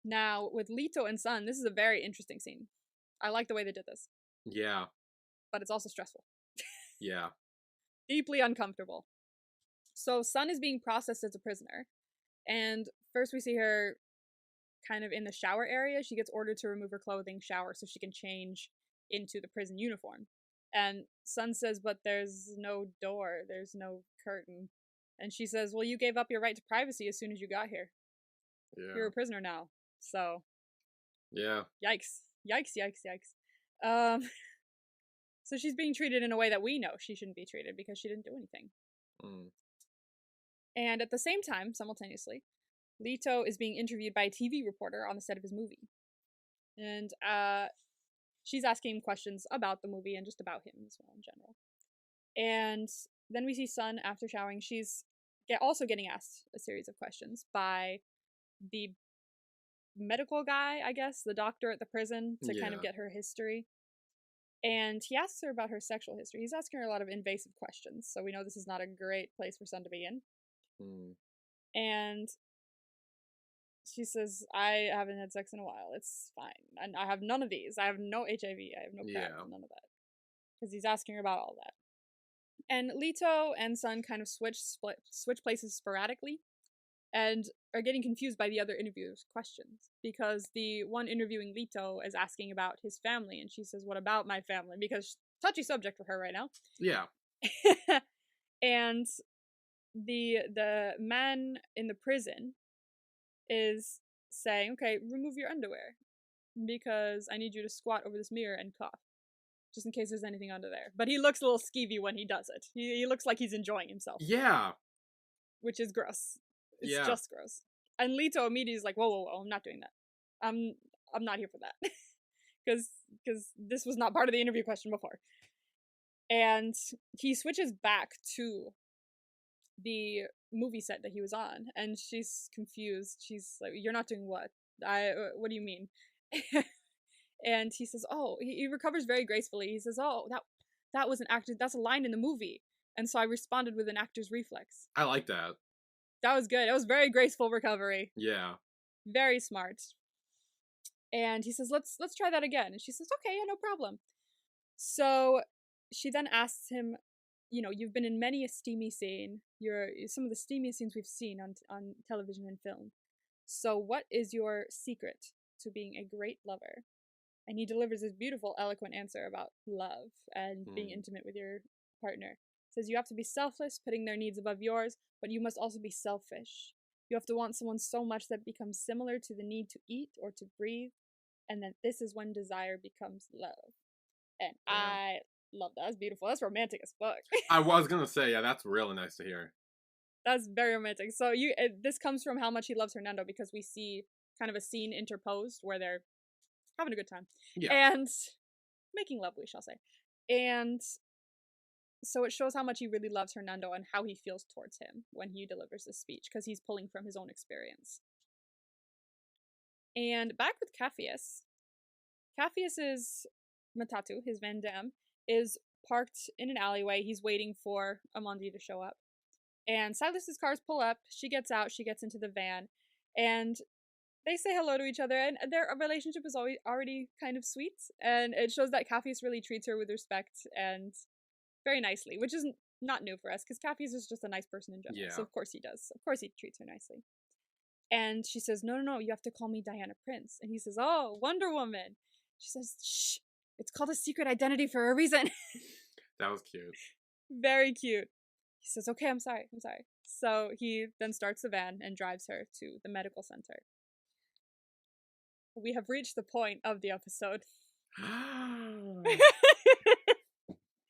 Now, with Lito and Sun, this is a very interesting scene. I like the way they did this. Yeah. But it's also stressful. Yeah. Deeply uncomfortable. So Sun is being processed as a prisoner. And first we see her kind of in the shower area. She gets ordered to remove her clothing, shower, so she can change into the prison uniform. And Sun says, but there's no door, there's no curtain. And she says, well, you gave up your right to privacy as soon as you got here. Yeah. You're a prisoner now. So. Yeah. Yikes. Yikes, yikes, yikes. So she's being treated in a way that we know she shouldn't be treated because she didn't do anything. Mm. And at the same time, simultaneously, Lito is being interviewed by a TV reporter on the set of his movie. And she's asking him questions about the movie and just about him as well in general. And then we see Sun after showering. She's also getting asked a series of questions by the medical guy, I guess, the doctor at the prison, to kind of get her history. And he asks her about her sexual history. He's asking her a lot of invasive questions, so we know this is not a great place for Sun to be in. Mm. And she says, I haven't had sex in a while. It's fine. And I have none of these. I have no HIV. I have no PrEP. None of that. Because he's asking her about all that. And Lito and Sun kind of switch places sporadically and are getting confused by the other interviewers' questions. Because the one interviewing Lito is asking about his family. And she says, what about my family? Because touchy subject for her right now. Yeah. And the man in the prison is saying, okay, remove your underwear because I need you to squat over this mirror and cough just in case there's anything under there. But he looks a little skeevy when he does it. He looks like he's enjoying himself. Yeah. Which is gross. It's just gross. And Lito immediately is like, whoa, I'm not doing that. I'm not here for that. Because this was not part of the interview question before. And he switches back to the movie set that he was on, and she's confused. She's like, you're not doing what? What do you mean? And he says, oh, he recovers very gracefully. He says, oh, that was an actor, that's a line in the movie. And so I responded with an actor's reflex. I like that. That was good. It was very graceful recovery. Yeah. Very smart. And he says, let's try that again. And she says, okay, yeah, no problem. So she then asks him, you know, you've been in many a steamy scene. You're some of the steamiest scenes we've seen on television and film. So what is your secret to being a great lover? And he delivers this beautiful, eloquent answer about love and being intimate with your partner. Says you have to be selfless, putting their needs above yours, but you must also be selfish. You have to want someone so much that becomes similar to the need to eat or to breathe, and that this is when desire becomes love. And I love that. That's beautiful. That's romantic as fuck. I was gonna say, yeah, that's really nice to hear. That's very romantic. So this comes from how much he loves Hernando, because we see kind of a scene interposed where they're having a good time. Yeah. And making love, we shall say. And so it shows how much he really loves Hernando and how he feels towards him when he delivers this speech, because he's pulling from his own experience. And back with Capheus. Capheus's Matatu, his Van Dam, is parked in an alleyway. He's waiting for Amandi to show up. And Silas's cars pull up. She gets out. She gets into the van. And they say hello to each other. And their relationship is already kind of sweet. And it shows that Capheus really treats her with respect and very nicely, which is not new for us, because Capheus is just a nice person in general. Yeah. So of course he does. Of course he treats her nicely. And she says, no, you have to call me Diana Prince. And he says, oh, Wonder Woman. She says, shh, it's called a secret identity for a reason. That was cute. Very cute. He says, okay, I'm sorry. So he then starts the van and drives her to the medical center. We have reached the point of the episode.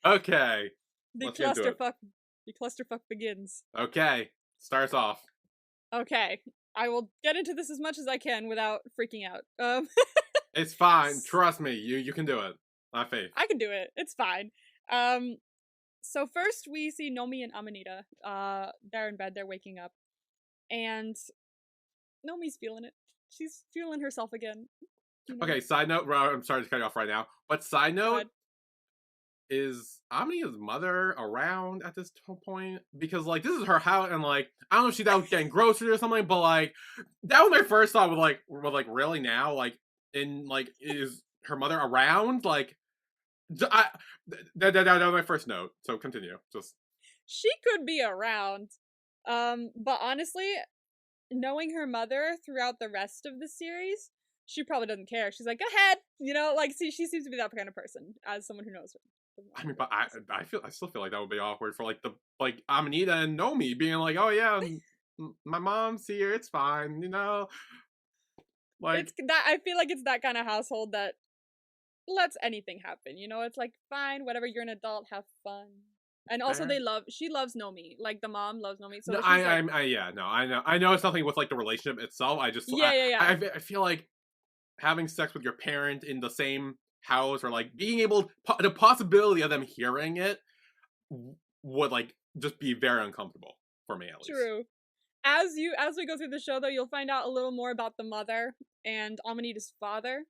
Okay. The clusterfuck begins. Okay. Starts off. Okay. I will get into this as much as I can without freaking out. It's fine. Trust me. You can do it. I have faith. I can do it. It's fine. So first we see Nomi and Amanita. They're in bed. They're waking up. And Nomi's feeling it. She's feeling herself again. You know? Okay, side note. I'm sorry to cut you off right now. But side note, is Amnia's mother around at this point? Because like this is her house, and like I don't know if she's out getting groceries or something, but like that was my first thought. With really now, like in like is her mother around? Like I that was my first note. So continue. Just She could be around. But honestly, knowing her mother throughout the rest of the series, she probably doesn't care. She's like, go ahead. You know, like, see, she seems to be that kind of person as someone who knows her. I mean, but I still feel like that would be awkward for like the like Amanita and Nomi being like, oh yeah, my mom's here, it's fine, you know. Like it's that I feel like it's that kind of household that lets anything happen. You know, it's like fine, whatever. You're an adult, have fun. And also, fair. she loves Nomi. Like the mom loves Nomi. So No, she's like, yeah, no, I know it's nothing with like the relationship itself. yeah. I feel like having sex with your parent in the same house or like being able the possibility of them hearing it would like just be very uncomfortable for me at least. True. As we go through the show though, you'll find out a little more about the mother and Amanita's father.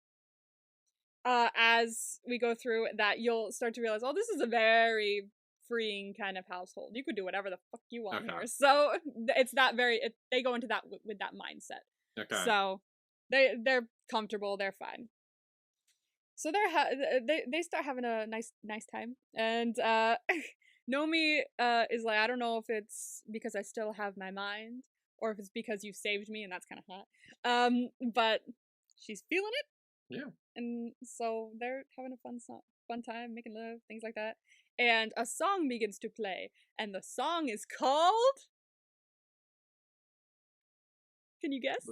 As we go through that, you'll start to realize, oh, this is a very freeing kind of household. You could do whatever the fuck you want here. So it's that they go into that with that mindset. Okay. So they're comfortable, they're fine. So they start having a nice time, and Nomi is like, I don't know if it's because I still have my mind or if it's because you saved me, and that's kind of hot. But she's feeling it. Yeah. And so they're having a fun time, making love, things like that. And a song begins to play, and the song is called. Can you guess?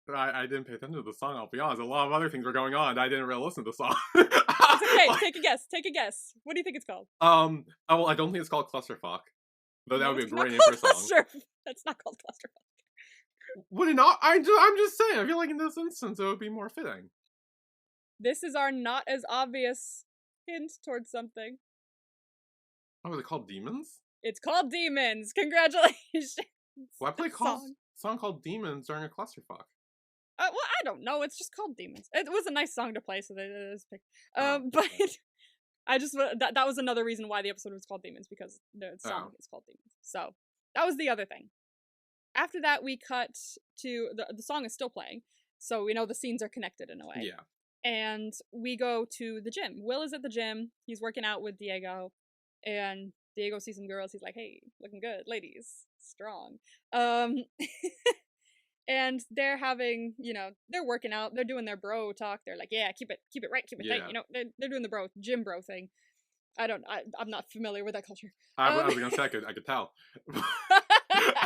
I didn't pay attention to the song, I'll be honest. A lot of other things were going on. I didn't really listen to the song. It's okay. Take a guess. Take a guess. What do you think it's called? Well, I don't think it's called Clusterfuck. Though that would be a great name for a song. That's not called Clusterfuck. Would it not? I'm just saying. I feel like in this instance it would be more fitting. This is our not as obvious hint towards something. Oh, is it called Demons? It's called Demons. Congratulations. Well, I played song called Demons during a clusterfuck. Well, I don't know. It's just called Demons. It was a nice song to play, so they just picked. But I just that was another reason why the episode was called Demons, because the song is called Demons. So that was the other thing. After that, we cut to the song is still playing, so we know the scenes are connected in a way. Yeah. And we go to the gym. Will is at the gym. He's working out with Diego, and Diego sees some girls. He's like, "Hey, looking good, ladies, strong." And they're having, they're working out. They're doing their bro talk. They're like, "Yeah, keep it right, keep it tight." They're doing the gym bro thing. I'm not familiar with that culture. I was gonna say I could tell.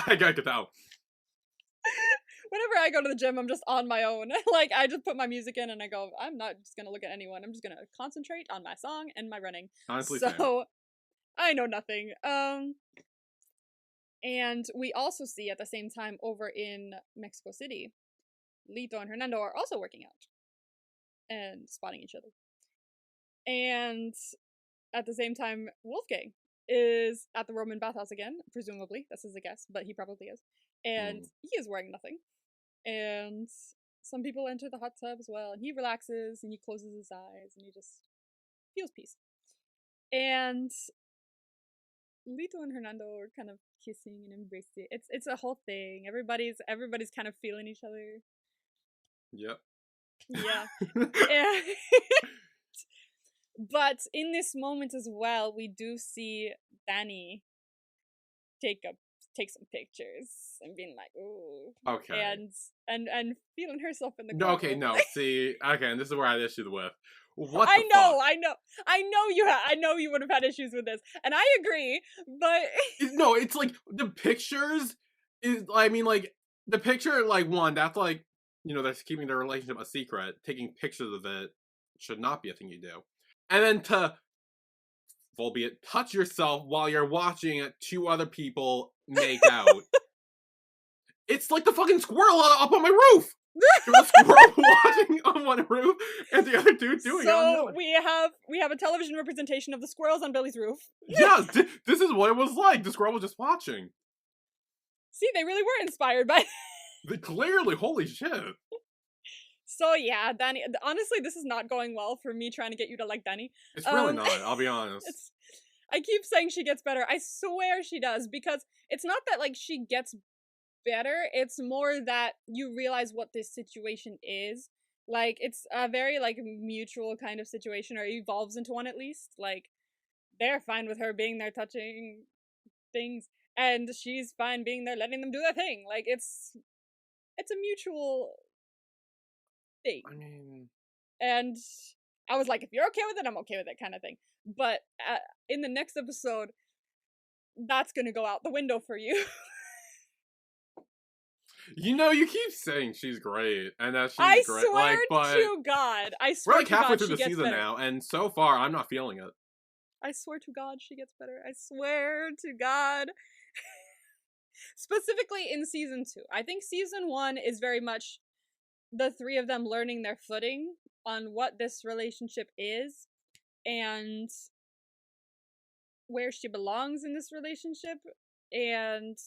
I could tell. Whenever I go to the gym, I'm just on my own. Like, I just put my music in and I go, I'm not just gonna look at anyone. I'm just gonna concentrate on my song and my running. Honestly, so same. I know nothing. And we also see at the same time over in Mexico City, Lito and Hernando are also working out and spotting each other. And at the same time, Wolfgang is at the Roman bathhouse again, presumably. This is a guess, but he probably is. And he is wearing nothing. And some people enter the hot tub as well, and he relaxes and he closes his eyes and he just feels peace. And Lito and Hernando are kind of kissing and embracing. It's a whole thing. Everybody's kind of feeling each other. Yep. Yeah. But in this moment as well, we do see Dani take some pictures and being like, "Ooh." Okay. And feeling herself in the corner. Okay, no. See, okay, and this is where I had issues with. What I know you would have had issues with this, and I agree, but no, it's like the pictures is. I mean, like the picture, like one that's like that's keeping their relationship a secret. Taking pictures of it should not be a thing you do, and then to, albeit, touch yourself while you're watching two other people make out. It's like the fucking squirrel up on my roof. There was a squirrel watching on one roof, and the other dude doing it on the other. We have a television representation of the squirrels on Billy's roof. Yes, this is what it was like. The squirrel was just watching. See, they really were inspired by. Clearly, holy shit. So yeah, Dani. Honestly, this is not going well for me trying to get you to like Dani. It's really not, I'll be honest. It's. I keep saying she gets better. I swear she does, because it's not that like she gets better. It's more that you realize what this situation is. Like it's a very like mutual kind of situation, or evolves into one at least. Like they're fine with her being there touching things, and she's fine being there letting them do their thing. Like it's a mutual thing. I mean, And I was like, if you're okay with it, I'm okay with it, kind of thing. But in the next episode, that's gonna go out the window for you. you know, you keep saying she's great and that she's I great. swear Like, but to God, I we're swear like to halfway God, through she the gets season better. now, and so far I'm not feeling it. I swear to God, she gets better. I swear to God. Specifically in season 2. I think season 1 is very much the three of them learning their footing on what this relationship is and where she belongs in this relationship. And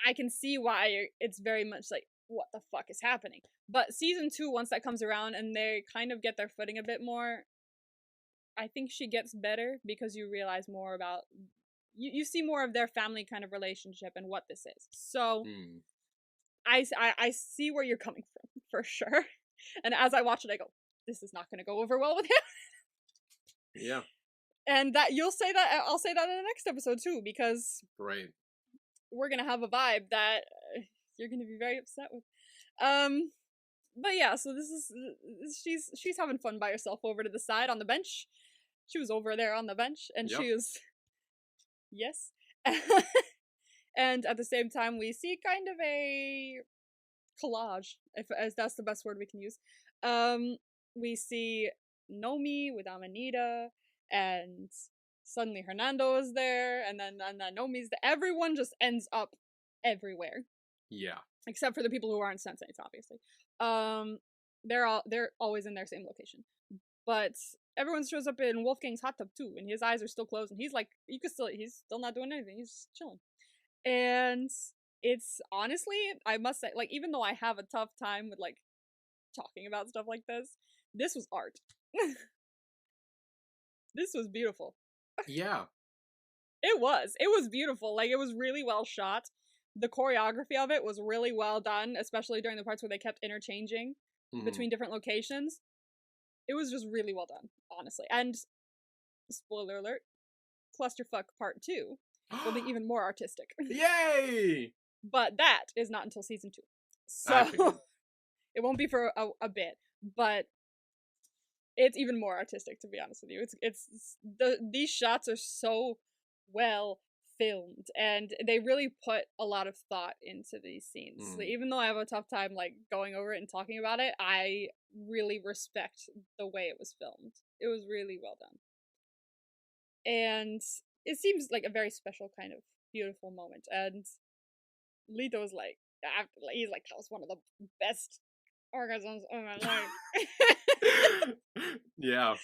I can see why it's very much like, what the fuck is happening? But season 2, once that comes around and they kind of get their footing a bit more, I think she gets better because you realize more about, you see more of their family kind of relationship and what this is. So I see where you're coming from, for sure. And as I watch it, I go, this is not going to go over well with him. Yeah. And that you'll say that, I'll say that in the next episode too, because Great. we're going to have a vibe that you're going to be very upset with. But yeah, so this is, she's having fun by herself over to the side on the bench. She was over there on the bench, and she was, yes. And at the same time, we see kind of a collage, as that's the best word we can use. We see Nomi with Amanita, and suddenly Hernando is there, and then Nomi's there. Everyone just ends up everywhere. Yeah. Except for the people who aren't sensates, obviously. They're always in their same location. But everyone shows up in Wolfgang's hot tub too, and his eyes are still closed, and he's like, he's still not doing anything, he's just chilling. And it's honestly, I must say, like, even though I have a tough time with like talking about stuff like this was art. This was beautiful. Yeah. It was beautiful. Like, it was really well shot. The choreography of it was really well done, especially during the parts where they kept interchanging between different locations. It was just really well done, honestly. And spoiler alert, Clusterfuck Part 2 will be even more artistic. Yay! But that is not until season 2. So it won't be for a bit, but it's even more artistic, to be honest with you. These shots are so well filmed, and they really put a lot of thought into these scenes. Like, even though I have a tough time like going over it and talking about it, I really respect the way it was filmed. It was really well done, and it seems like a very special kind of beautiful moment. And Lito's like, he's like, that was one of the best orgasms of my life. Yeah.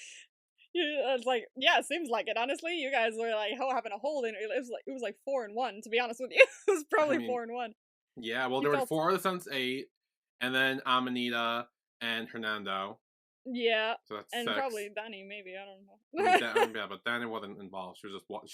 It's like, yeah, it seems like it. Honestly, you guys were like having a hold in it. It was like 4-1. To be honest with you, it was probably 4-1. Yeah, well, there were 4 of the Sense 8, and then Amanita and Hernando. Yeah, so that's and 6. probably Dani. Maybe, I don't know. Yeah, but Dani wasn't involved. She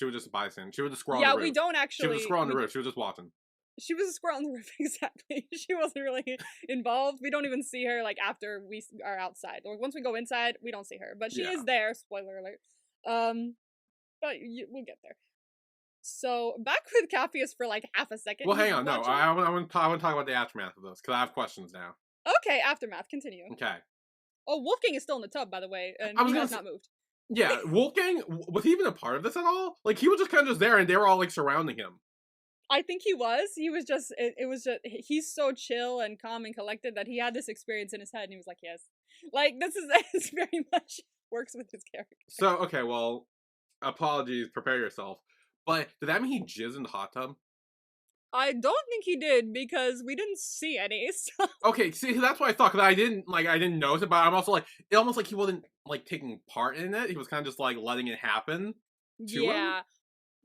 was just a bystander. She was a squirrel. Yeah, on the roof. we don't actually. She was a squirrel on the roof. She was just watching. She was a squirrel on the roof, exactly. She wasn't really involved. We don't even see her, like, after we are outside. Or once we go inside, we don't see her. But she is there, spoiler alert. But we'll get there. So, back with Capheus for, like, half a second. Well, hang on, no. I want to talk about the aftermath of this, because I have questions now. Okay, aftermath, continue. Okay. Oh, Wolfgang is still in the tub, by the way, and he has not moved. Yeah, Wolfgang, was he even a part of this at all? Like, he was just kind of just there, and they were all, like, surrounding him. I think he was. He was just, it was just, he's so chill and calm and collected that he had this experience in his head and he was like, yes. Like, it's very much works with his character. So, okay, well, apologies, prepare yourself. But did that mean he jizzed in the hot tub? I don't think he did because we didn't see any, so. Okay, see, that's what I thought, because I didn't notice it, but I'm also like, it almost like he wasn't, like, taking part in it. He was kind of just, like, letting it happen to him.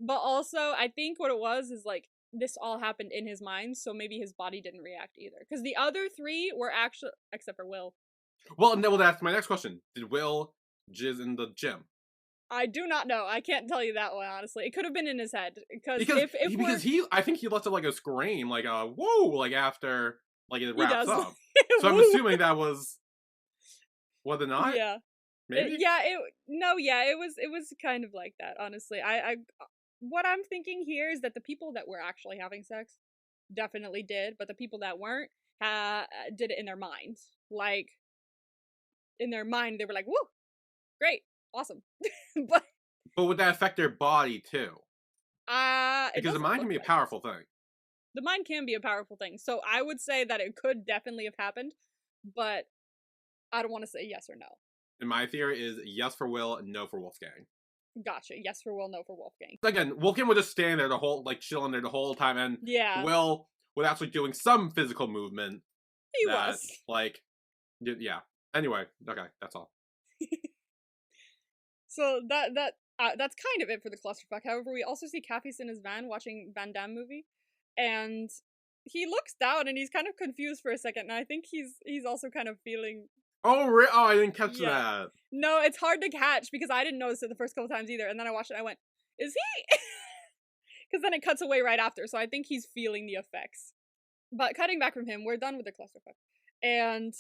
But also, I think what it was is, like, this all happened in his mind, so maybe his body didn't react either. Because the other three were actually, except for Will. Well, no, that's my next question. Did Will jizz in the gym? I do not know. I can't tell you that one, honestly. It could have been in his head. Because I think he lets out like a scream, like a whoa, like after like it he wraps does. up. So I'm assuming that was it not? Yeah. Maybe? It was kind of like that, honestly. I what I'm thinking here is that the people that were actually having sex definitely did, but the people that weren't did it in their mind. Like, in their mind, they were like, woo, great, awesome. but would that affect their body too? Because the doesn't mind look can be a like powerful thing. the mind can be a powerful thing. So I would say that it could definitely have happened, but I don't want to say yes or no. And my theory is yes for Will, no for Wolfgang. Gotcha. Yes for Will, no for Wolfgang. Again, Wolfgang would just stand there the whole, like, chilling there the whole time, and Yeah. Will was actually doing some physical movement. He was. Like, yeah. Anyway, okay, that's all. So that's kind of it for the clusterfuck. However, we also see Caffey's in his van watching Van Damme movie, and he looks down and he's kind of confused for a second, and I think he's also kind of feeling. Oh, I didn't catch that. No, it's hard to catch because I didn't notice it the first couple times either, and then I watched it and I went, is he? Because then it cuts away right after, so I think he's feeling the effects. But cutting back from him, we're done with the clusterfuck. And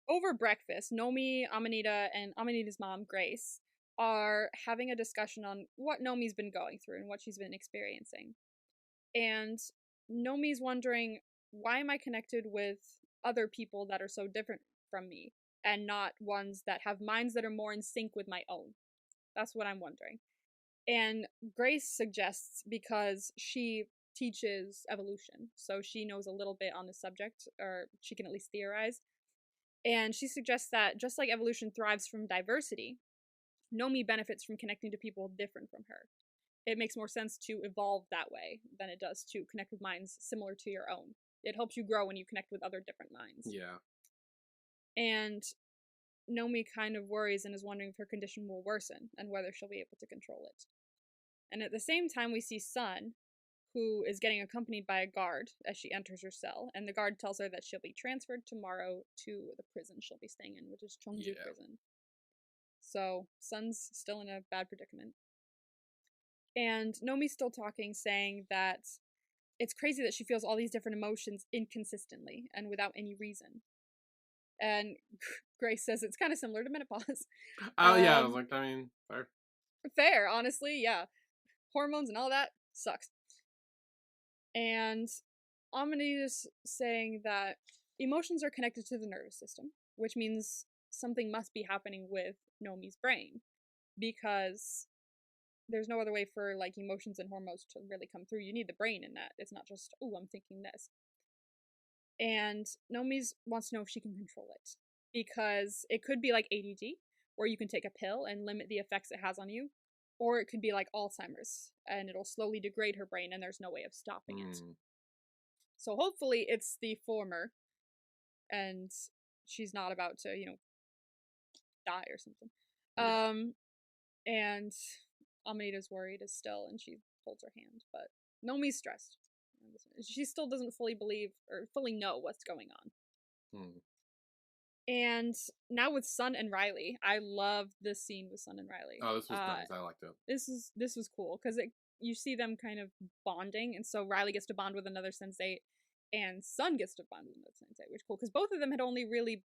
over breakfast, Nomi, Amanita, and Amanita's mom, Grace, are having a discussion on what Nomi's been going through and what she's been experiencing. And Nomi's wondering, why am I connected with other people that are so different from me and not ones that have minds that are more in sync with my own? That's what I'm wondering. And Grace suggests, because she teaches evolution, so she knows a little bit on the subject, or she can at least theorize. And she suggests that just like evolution thrives from diversity, Nomi benefits from connecting to people different from her. It makes more sense to evolve that way than it does to connect with minds similar to your own. It helps you grow when you connect with other different minds. Yeah. And Nomi kind of worries and is wondering if her condition will worsen and whether she'll be able to control it. And at the same time, we see Sun, who is getting accompanied by a guard as she enters her cell, and the guard tells her that she'll be transferred tomorrow to the prison she'll be staying in, which is Chongju Prison. So Sun's still in a bad predicament. And Nomi's still talking, saying that it's crazy that she feels all these different emotions inconsistently and without any reason. And Grace says it's kind of similar to menopause. Oh, yeah, I was like, I mean, fair. Fair, honestly, yeah. Hormones and all that sucks. And Amanita's saying that emotions are connected to the nervous system, which means something must be happening with Nomi's brain, because there's no other way for like emotions and hormones to really come through. You need the brain in that. It's not just, oh, I'm thinking this. And Nomi's wants to know if she can control it, because it could be like ADD, where you can take a pill and limit the effects it has on you, or it could be like Alzheimer's, and it'll slowly degrade her brain and there's no way of stopping it. So hopefully it's the former, and she's not about to, die or something. And Amanita's worried as still, and she holds her hand, but Nomi's stressed. She still doesn't fully believe or fully know what's going on. And now with Sun and Riley, I love this scene with Sun and Riley. Oh, this was nice. I liked it. This was cool because you see them kind of bonding, and so Riley gets to bond with another sensei, and Sun gets to bond with another sensei, which is cool because both of them had only really,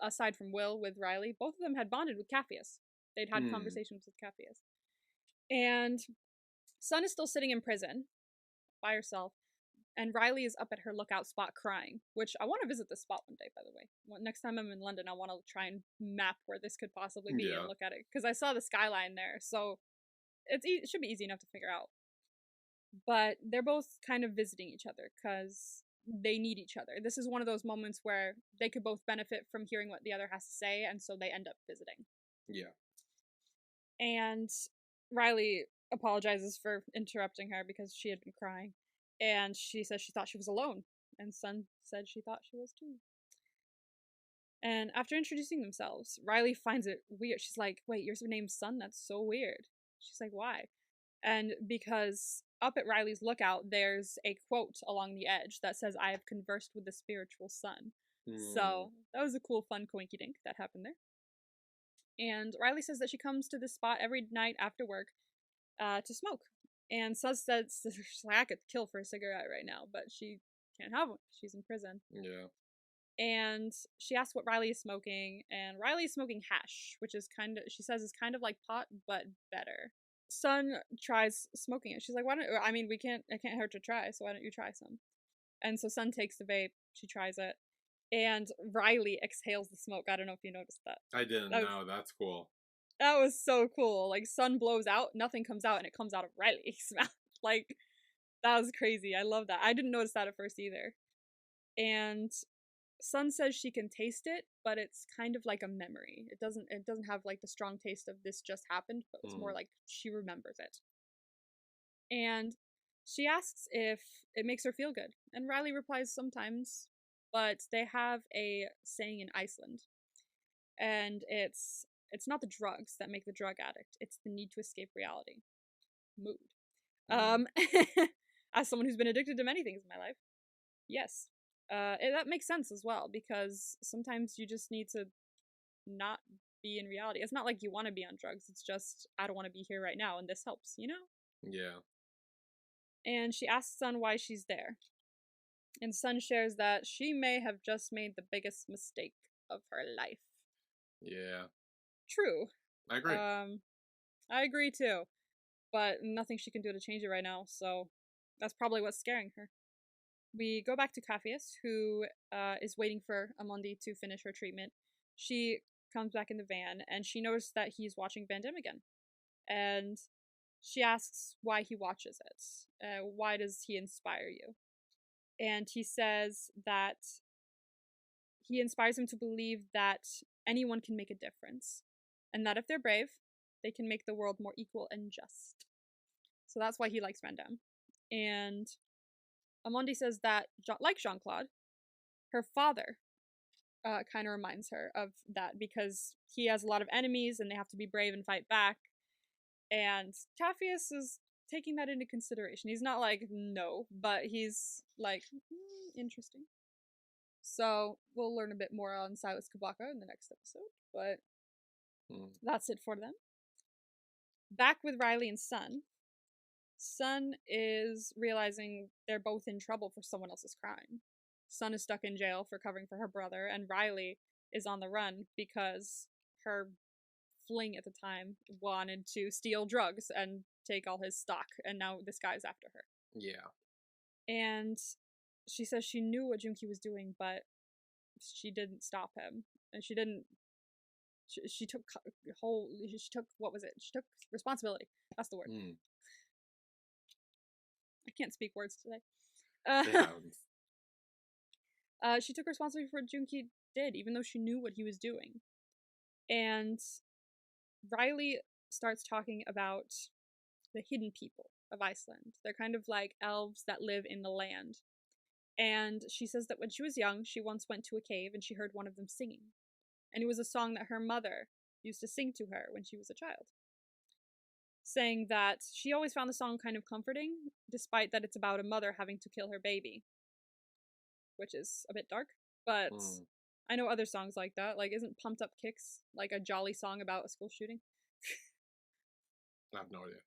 aside from Will with Riley, both of them had bonded with Capheus. They'd had conversations with Capheus. And Sun is still sitting in prison by herself, and Riley is up at her lookout spot crying, which I want to visit this spot one day, by the way. Next time I'm in London, I want to try and map where this could possibly be and look at it, because I saw the skyline there, so it should be easy enough to figure out. But they're both kind of visiting each other, because they need each other. This is one of those moments where they could both benefit from hearing what the other has to say, and so they end up visiting. Yeah. And Riley apologizes for interrupting her because she had been crying. And she says she thought she was alone. And Sun said she thought she was too. And after introducing themselves, Riley finds it weird. She's like, wait, your name's Sun? That's so weird. She's like, why? And because up at Riley's lookout, there's a quote along the edge that says, "I have conversed with the spiritual sun." Mm. So that was a cool, fun coinky dink that happened there. And Riley says that she comes to this spot every night after work to smoke. And Suz says she's like, I could kill for a cigarette right now, but she can't have one. She's in prison. Yeah. And she asks what Riley is smoking, and Riley is smoking hash, which is she says is kind of like pot, but better. Sun tries smoking it. She's like, why don't, I mean, I can't hurt to try, so why don't you try some? And so Sun takes the vape, she tries it, and Riley exhales the smoke. I don't know if you noticed that. I didn't know. That's cool. That was so cool. Like, Sun blows out, nothing comes out, and it comes out of Riley's mouth. Like, that was crazy. I love that. I didn't notice that at first either. And Sun says she can taste it, but it's kind of like a memory. It doesn't have like the strong taste of this just happened, but it's more like she remembers it. And she asks if it makes her feel good, and Riley replies sometimes, but they have a saying in Iceland, and it's not the drugs that make the drug addict, it's the need to escape reality. Mood. As someone who's been addicted to many things in my life, yes. That makes sense as well, because sometimes you just need to not be in reality. It's not like you want to be on drugs, it's just, I don't want to be here right now, and this helps, you know? Yeah. And she asks Sun why she's there. And Sun shares that she may have just made the biggest mistake of her life. Yeah. True. I agree. I agree too. But nothing she can do to change it right now, so that's probably what's scaring her. We go back to Capheus, who is waiting for Amundi to finish her treatment. She comes back in the van, and she notices that he's watching Van Damme again. And she asks why he watches it. Why does he inspire you? And he says that he inspires him to believe that anyone can make a difference, and that if they're brave, they can make the world more equal and just. So that's why he likes Van Damme. And Amundi says that, like Jean-Claude, her father kind of reminds her of that, because he has a lot of enemies and they have to be brave and fight back. And Capheus is taking that into consideration. He's not like, no, but he's like, interesting. So we'll learn a bit more on Silas Kabaka in the next episode, but that's it for them. Back with Riley and Sun. Sun is realizing they're both in trouble for someone else's crime. Sun is stuck in jail for covering for her brother, and Riley is on the run because her fling at the time wanted to steal drugs and take all his stock, and now this guy's after her. Yeah. And she says she knew what Junki was doing, but she didn't stop him. And she didn't. She took what was it? She took responsibility. That's the word. I can't speak words today. She took responsibility for what Junki did, even though she knew what he was doing. And Riley starts talking about the hidden people of Iceland. They're kind of like elves that live in the land. And she says that when she was young, she once went to a cave and she heard one of them singing. And it was a song that her mother used to sing to her when she was a child, saying that she always found the song kind of comforting, despite that it's about a mother having to kill her baby, which is a bit dark, but I know other songs like that. Like, isn't Pumped Up Kicks like a jolly song about a school shooting? I have no idea.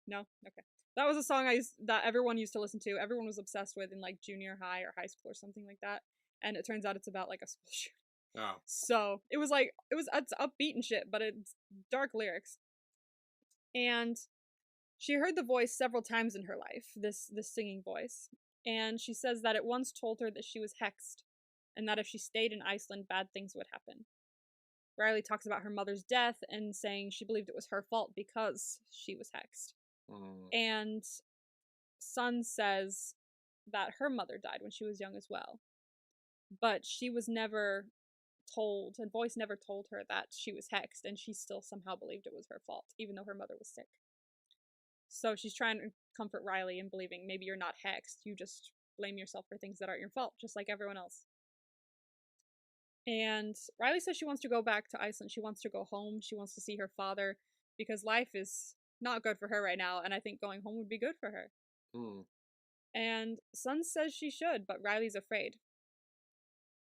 No? Okay. That was a song that everyone used to listen to. Everyone was obsessed with in like junior high or high school or something like that. And it turns out it's about like a school shooting. Oh. So it's upbeat and shit, but it's dark lyrics. And she heard the voice several times in her life, this singing voice. And she says that it once told her that she was hexed, and that if she stayed in Iceland, bad things would happen. Riley talks about her mother's death and saying she believed it was her fault because she was hexed. And Sun says that her mother died when she was young as well. But she was never told, and voice never told her that she was hexed, and she still somehow believed it was her fault, even though her mother was sick. So she's trying to comfort Riley in believing maybe you're not hexed, you just blame yourself for things that aren't your fault, just like everyone else. And Riley says she wants to go back to Iceland. She wants to go home. She wants to see her father, because life is not good for her right now, and I think going home would be good for her. Mm. And Sun says she should, but Riley's afraid.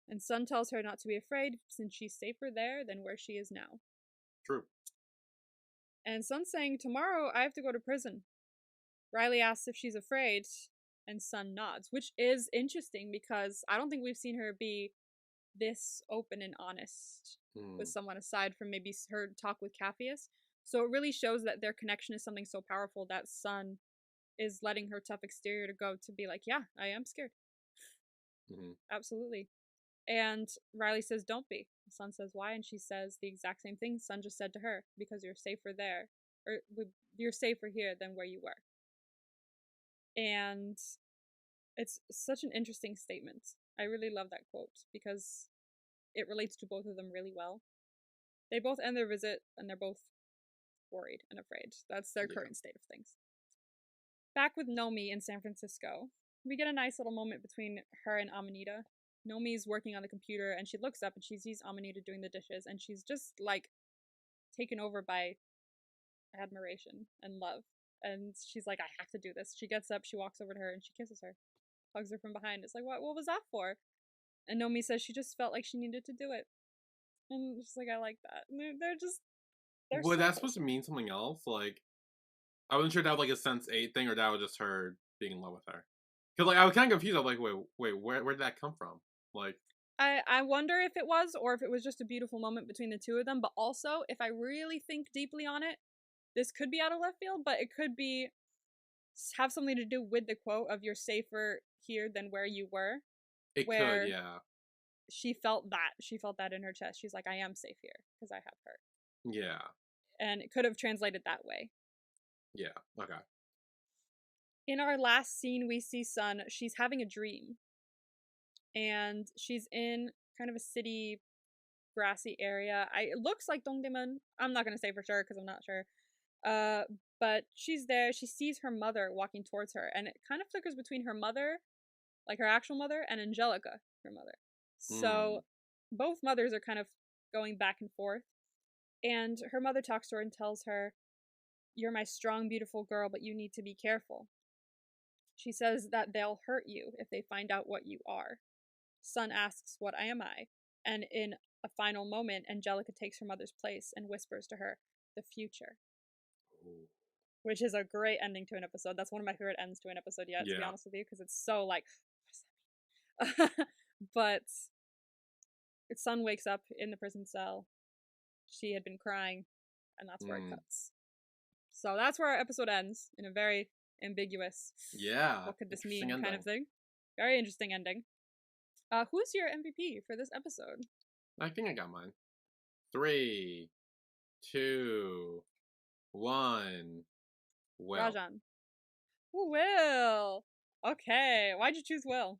And Sun tells her not to be afraid since she's safer there than where she is now. True. And Sun's saying, tomorrow I have to go to prison. Riley asks if she's afraid, and Sun nods, which is interesting because I don't think we've seen her be this open and honest with someone aside from maybe her talk with Capheus. So it really shows that their connection is something so powerful that Sun is letting her tough exterior to go to be like, yeah, I am scared. Absolutely. And Riley says, don't be. Sun says, why? And she says the exact same thing Sun just said to her, because you're safer there, or you're safer here than where you were. And it's such an interesting statement. I really love that quote because it relates to both of them really well. They both end their visit and they're both worried and afraid. That's their current state of things. Back with Nomi in San Francisco, we get a nice little moment between her and Amanita. Nomi's working on the computer and she looks up and she sees Amanita doing the dishes and she's just like taken over by admiration and love. And she's like, I have to do this. She gets up, she walks over to her and she kisses her, hugs her from behind. It's like, what was that for? And Nomi says she just felt like she needed to do it. And just like, I like that. They're Was so that supposed to mean something else? Like, I wasn't sure if that was like a Sense8 thing or that was just her being in love with her. Because like I was kind of confused. I was like, wait, where did that come from? Like, I wonder if it was, or if it was just a beautiful moment between the two of them. But also, if I really think deeply on it, this could be out of left field, but it could be have something to do with the quote of "you're safer here than where you were." It could, yeah. She felt that in her chest. She's like, I am safe here because I have her. Yeah. And it could have translated that way. Yeah, okay. In our last scene, we see Sun. She's having a dream. And she's in kind of a city, grassy area. It looks like Dongdaemun. I'm not going to say for sure because I'm not sure. But she's there. She sees her mother walking towards her. And it kind of flickers between her mother, like her actual mother, and Angelica, her mother. So both mothers are kind of going back and forth. And her mother talks to her and tells her, you're my strong, beautiful girl, but you need to be careful. She says that they'll hurt you if they find out what you are. Sun asks, what am I? And in a final moment, Angelica takes her mother's place and whispers to her, the future. Ooh. Which is a great ending to an episode. That's one of my favorite ends to an episode yet, to be honest with you, because it's so like, what does that mean? But Sun wakes up in the prison cell. She had been crying, and that's where it cuts. So that's where our episode ends, in a very ambiguous, what could this mean kind of thing. Very interesting ending. Who's your MVP for this episode? I think I got mine. 3, 2, 1. Will. Rajan. Ooh, Will. Okay, why'd you choose Will?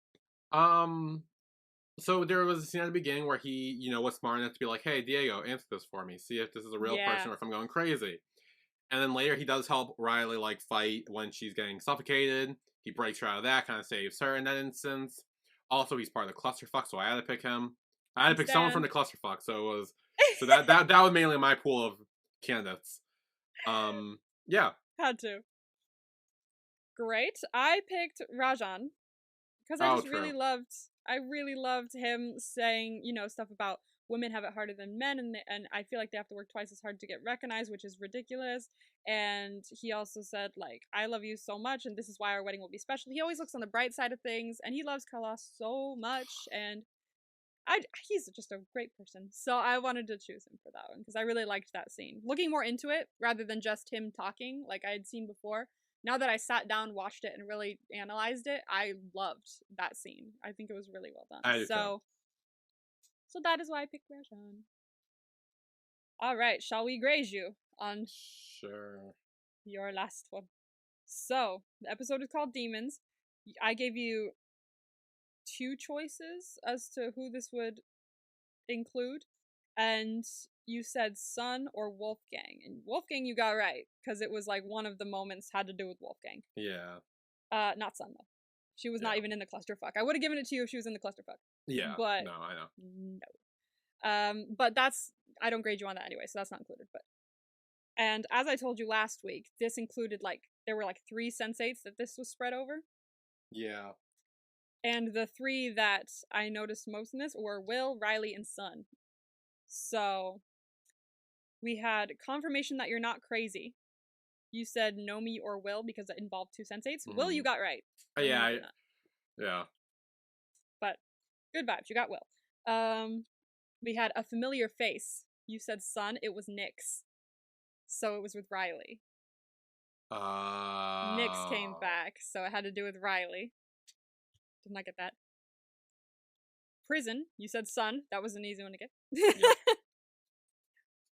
So there was a scene at the beginning where he, was smart enough to be like, hey, Diego, answer this for me. See if this is a real person or if I'm going crazy. And then later he does help Riley, like, fight when she's getting suffocated. He breaks her out of that, kind of saves her in that instance. Also, he's part of the clusterfuck, so I had to pick him. I had to pick someone from the clusterfuck, so that was mainly my pool of candidates. Yeah. Had to. Great. I picked Rajan because I just really loved him saying, stuff about women have it harder than men, and I feel like they have to work twice as hard to get recognized, which is ridiculous. And he also said, like, I love you so much, and this is why our wedding will be special. He always looks on the bright side of things, and he loves Kalas so much, and he's just a great person. So I wanted to choose him for that one, because I really liked that scene. Looking more into it, rather than just him talking, like I had seen before, now that I sat down, watched it, and really analyzed it, I loved that scene. I think it was really well done. So that is why I picked Rajan. Alright, shall we grade you on your last one? So, the episode is called Demons. I gave you 2 choices as to who this would include, and you said Sun or Wolfgang. And Wolfgang you got right, because it was like one of the moments had to do with Wolfgang. Yeah. Not Sun, though. She was not even in the clusterfuck. I would have given it to you if she was in the clusterfuck. Yeah. But no, I know. No. But I don't grade you on that anyway, so that's not included. But And as I told you last week, this included there were 3 sensates that this was spread over. Yeah. And the 3 that I noticed most in this were Will, Riley, and Sun. So we had confirmation that you're not crazy. You said Nomi or Will because it involved 2 sensates. Will, you got right. Yeah. Yeah. But good vibes. You got Will. We had a familiar face. You said Sun. It was Nyx. So it was with Riley. Nyx came back, so it had to do with Riley. Did not get that. Prison. You said Sun. That was an easy one to get.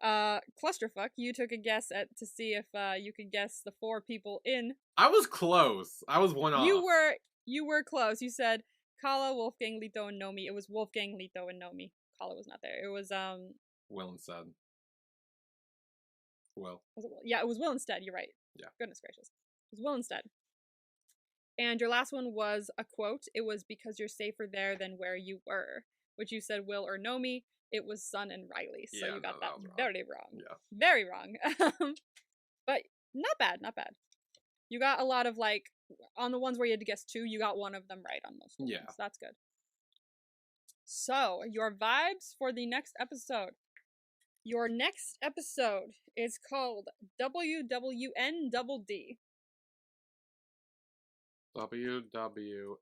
Yeah. Clusterfuck. You took a guess to see if you could guess the 4 people in. I was close. I was one off. You were close. You said Kala, Wolfgang, Lito, and Nomi. It was Wolfgang, Lito, and Nomi. Kala was not there. It was Will instead. Will. Was it Will? Yeah, it was Will instead. You're right. Yeah. Goodness gracious. It was Will instead. And your last one was a quote. It was because you're safer there than where you were, which you said Will or Nomi. It was Sun and Riley. So you got that very wrong. Yeah. Very wrong. But not bad, not bad. You got a lot of on the ones where you had to guess 2, you got one of them right on most of them. So that's good. So, your vibes for the next episode. Your next episode is called WWN Double D. WWNDD.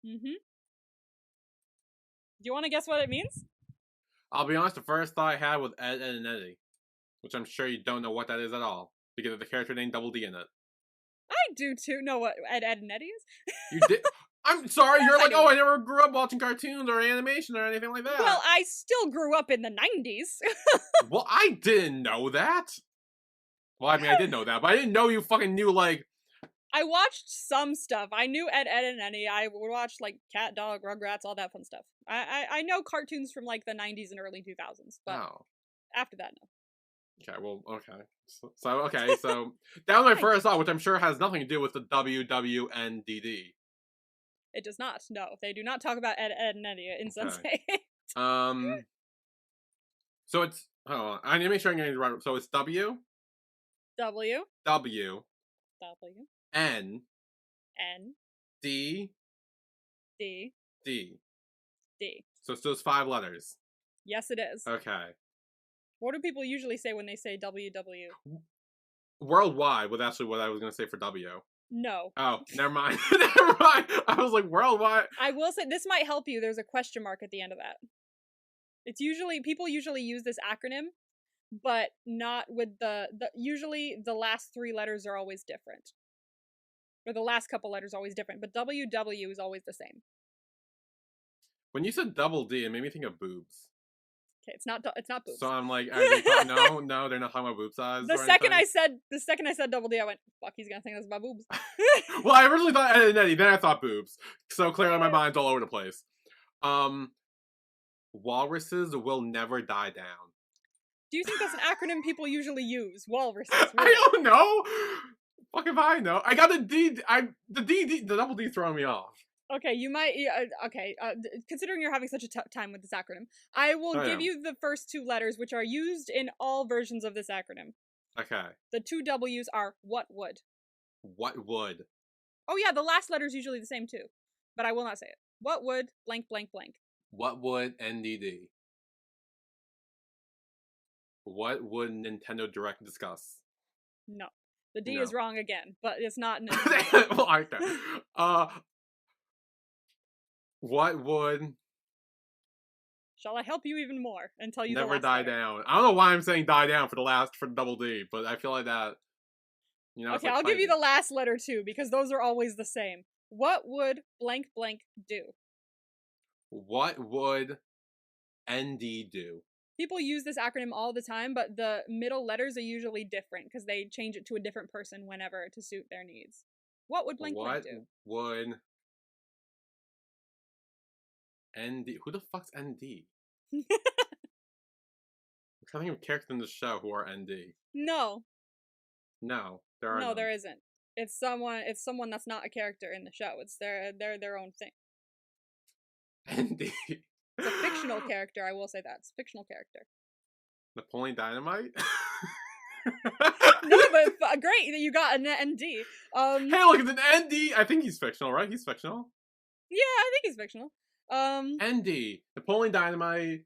Mm-hmm. Do you want to guess what it means? I'll be honest, the first thought I had was Ed, Ed, and Eddie, which I'm sure you don't know what that is at all, because of the character named Double D in it. I do too know what Ed, Ed, and Eddie is. You did? I'm sorry, you're like, oh, I never grew up watching cartoons or animation or anything like that. Well, I still grew up in the 90s. Well, I didn't know that. Well, I mean, I did know that, but I didn't know you fucking knew, I watched some stuff. I knew Ed, Ed, and Eddie. I would watch, Cat, Dog, Rugrats, all that fun stuff. I know cartoons from, the 90s and early 2000s, but after that, no. Okay, well, okay. So that was my first thought, which I'm sure has nothing to do with the WWNDD. It does not. No, they do not talk about Ed, Ed, and Eddie in Sensei. So it's I need to make sure I'm getting it right. So it's W W W W N N D D D. D. So it's those 5 letters. Yes, it is. Okay. What do people usually say when they say WW? Worldwide was actually what I was going to say for W. No. Oh, never mind. Never mind. I was like, worldwide. I will say, this might help you. There's a question mark at the end of that. It's people usually use this acronym, but not with usually the last 3 letters are always different. Or the last couple letters are always different, but WW is always the same. When you said double D, it made me think of boobs. Okay, it's not boobs. So I'm like, no, they're not talking about boob size. The second I said double D, I went, fuck, he's gonna think that's about boobs. Well, I originally thought Ed and Eddie, then I thought boobs. So clearly my mind's all over the place. Walruses will never die down. Do you think that's an acronym people usually use? Walruses. I don't know. Fuck if I know. I got the D. The double D throwing me off. Okay, you might. Okay, considering you're having such a tough time with this acronym, I will give you the first 2 letters, which are used in all versions of this acronym. Okay. The 2 W's are what would. What would? Oh yeah, the last letter is usually the same too, but I will not say it. What would blank blank blank? What would NDD? What would Nintendo Direct discuss? No. The D is wrong again, but it's not well, I know. What would... Shall I help you even more and tell you never the last die letter? down? I don't know why I'm saying die down for double D, but I feel like that... Okay, I'll give you the last letter too, because those are always the same. What would blank blank do? What would ND do? People use this acronym all the time, but the middle letters are usually different because they change it to a different person whenever to suit their needs. What would blank blank do? What would ND? Who the fuck's ND? I'm trying to think of characters in the show who are ND. No. No, there are none. There isn't. It's someone that's not a character in the show. It's their own thing. ND. It's a fictional character, I will say that. It's a fictional character. Napoleon Dynamite? No, but great that you got an ND. Hey, look, it's an ND! I think he's fictional, right? He's fictional. Yeah, I think he's fictional. ND. Napoleon Dynamite.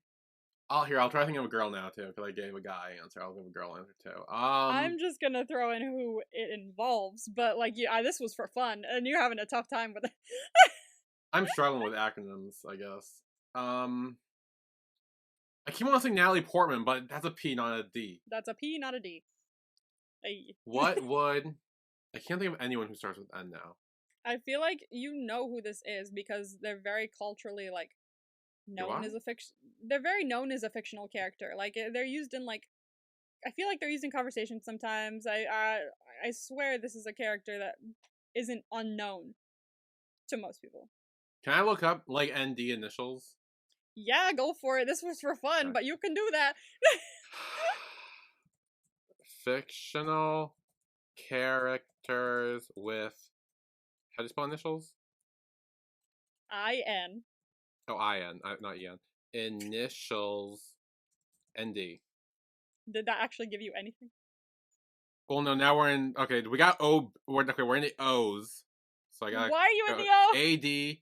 I'll try to think of a girl now, too, because I gave a guy answer. I'll give a girl answer, too. I'm just gonna throw in who it involves, but, like, this was for fun, and you're having a tough time with it. I'm struggling with acronyms, I guess. I keep wanting to say Natalie Portman, but that's a P, not a D. That's a P, not a D. Hey. What would... I can't think of anyone who starts with N now. I feel like you know who this is because they're very culturally, like, known as a fiction. They're very known as a fictional character. Like, they're used in, like, I feel like they're used in conversation sometimes. I swear this is a character that isn't unknown to most people. Can I look up, like, ND initials? Yeah, go for it. This was for fun, but you can do that. Fictional characters with... How do you spell initials? I-N. Oh, I-N, not E-N. Initials ND. Did that actually give you anything? Well, no, now we're in... Okay, we got O... we're in the O's. So I got... Why are you in the O? A-D...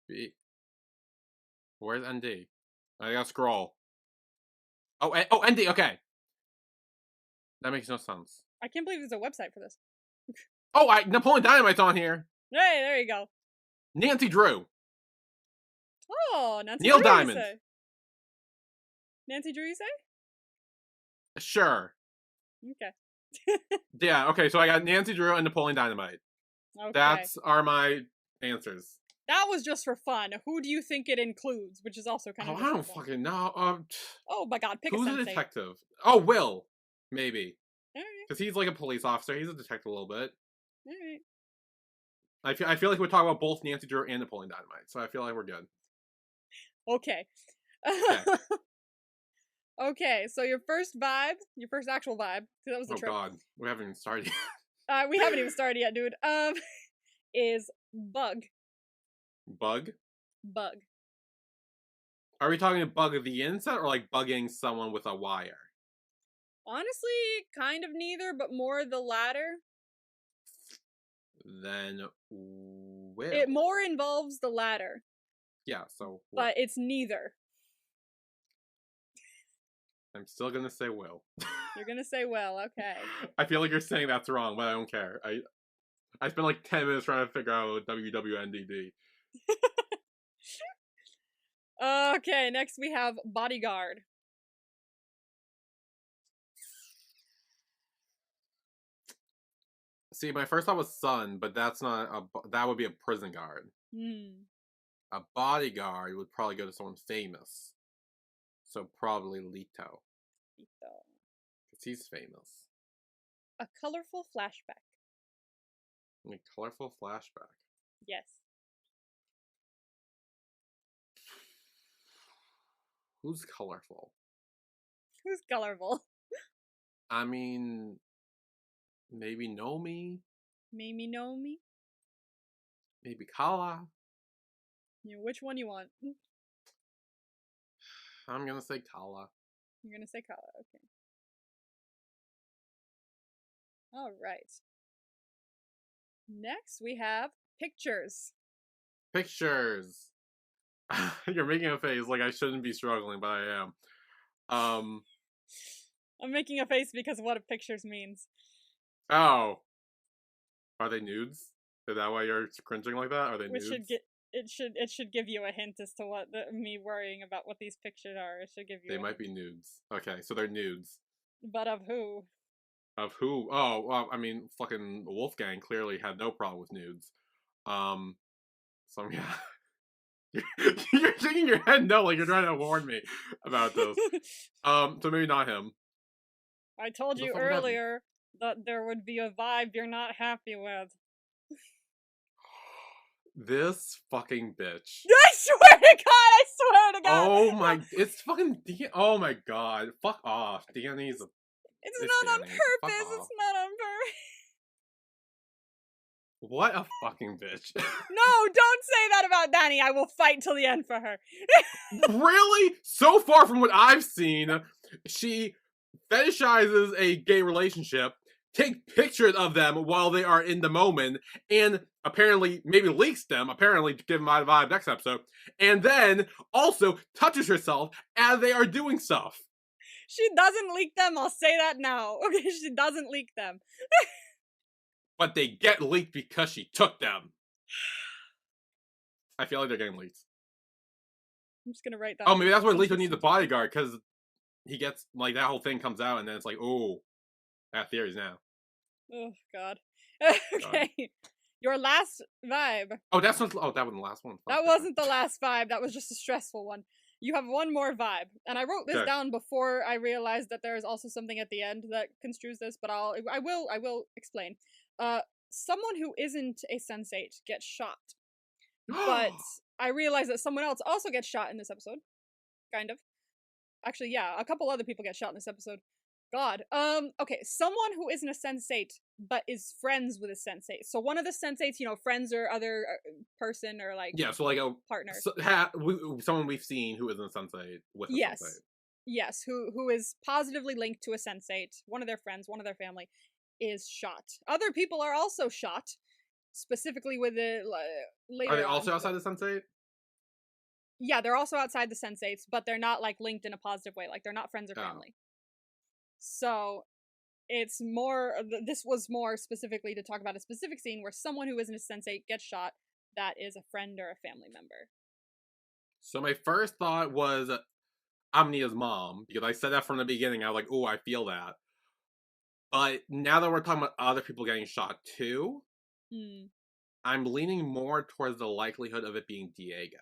B... Where's ND? I gotta scroll. Oh, ND, okay. That makes no sense. I can't believe there's a website for this. Oh, Napoleon Dynamite's on here. Hey, there you go. Nancy Drew. Oh, Nancy Neil Drew, Diamond. you say? Nancy Drew, you say? Sure. Okay. Yeah, okay, so I got Nancy Drew and Napoleon Dynamite. Okay. That's are my answers. That was just for fun. Who do you think it includes? Which is also kind of. I don't fucking know. Oh my god, pick who's a a sensei. detective? Oh, Will. Maybe. Alright. Because he's like a police officer. He's a detective a little bit. Alright. I feel like we're talking about both Nancy Drew and Napoleon Dynamite, so I feel like we're good. Okay. Okay. Okay, so your first actual vibe, because that was the Oh trick. god, we haven't even started We haven't even started yet, dude. Is bug. Bug? Bug. Are we talking bug the insect or like bugging someone with a wire? Honestly, kind of neither, but more the latter. Then Will. It more involves the latter. Yeah, so but it's neither. I'm still gonna say Will. You're gonna say Will, okay. I feel like you're saying that's wrong, but I don't care. I spent like 10 minutes trying to figure out WWNDD. Okay, next we have Bodyguard. See, my first thought was Sun, but that's not that would be a prison guard. A bodyguard would probably go to someone famous. So probably Leto. Because he's famous. A colorful flashback. A colorful flashback. Yes. Who's colorful? Who's colorful? I mean, maybe Nomi? Maybe Nomi? Maybe Kala? Yeah, which one you want? I'm gonna say Kala. You're gonna say Kala, okay. Alright. Next we have pictures. Pictures! You're making a face like I shouldn't be struggling, but I am. I'm making a face because of what pictures means. Oh. Are they nudes? Is that why you're cringing like that? Are they nudes? It should give you a hint as to what me worrying about what these pictures are. It should give you. They might be nudes. Okay, so they're nudes. But of who? Of who? Oh, well, I mean, fucking Wolfgang clearly had no problem with nudes. So yeah. You're shaking your head no, like you're trying to warn me about this. So maybe not him. I told you earlier that there would be a vibe you're not happy with. This fucking bitch. I swear to God! I swear to God! Oh my, it's fucking, oh my god. Fuck off. Dani's It's not on purpose. It's not on purpose. What a fucking bitch. No, don't say that about Dani. I will fight till the end for her. Really? So far from what I've seen, she fetishizes a gay relationship, take pictures of them while they are in the moment, and apparently maybe leaks them, apparently to give my vibe next episode, and then also touches herself as they are doing stuff. She doesn't leak them, I'll say that now. Okay, she doesn't leak them. But they get leaked because she took them. I feel like they're getting leaked. I'm just gonna write that. Oh, maybe that's why Lito needs a bodyguard, because he gets, like, that whole thing comes out, and then it's like, oh, I have theories now. Oh, God. Okay. God. Your last vibe. Oh, that's not, oh, that wasn't the last one. That wasn't the last vibe, that was just a stressful one. You have one more vibe, and I wrote this down before I realized that there is also something at the end that construes this, but I will explain. Someone who isn't a sensate gets shot, but I realized that someone else also gets shot in this episode. Kind of. Actually, yeah, a couple other people get shot in this episode. God. Okay, someone who isn't a sensate, but is friends with a sensate. So one of the sensates, you know, friends or other person or like... Yeah, so like a partner. Someone we've seen who isn't a sensate with a sensate. Yes, who is positively linked to a sensate. One of their friends, one of their family is shot. Other people are also shot, specifically with the later Are they also outside the sensate? Yeah, they're also outside the sensates, but they're not like linked in a positive way. Like they're not friends or family. So it's more, this was more specifically to talk about a specific scene where someone who isn't a sensate gets shot that is a friend or a family member. So my first thought was Amnia's mom, because I said that from the beginning. I was like, oh, I feel that. But now that we're talking about other people getting shot too, I'm leaning more towards the likelihood of it being Diego.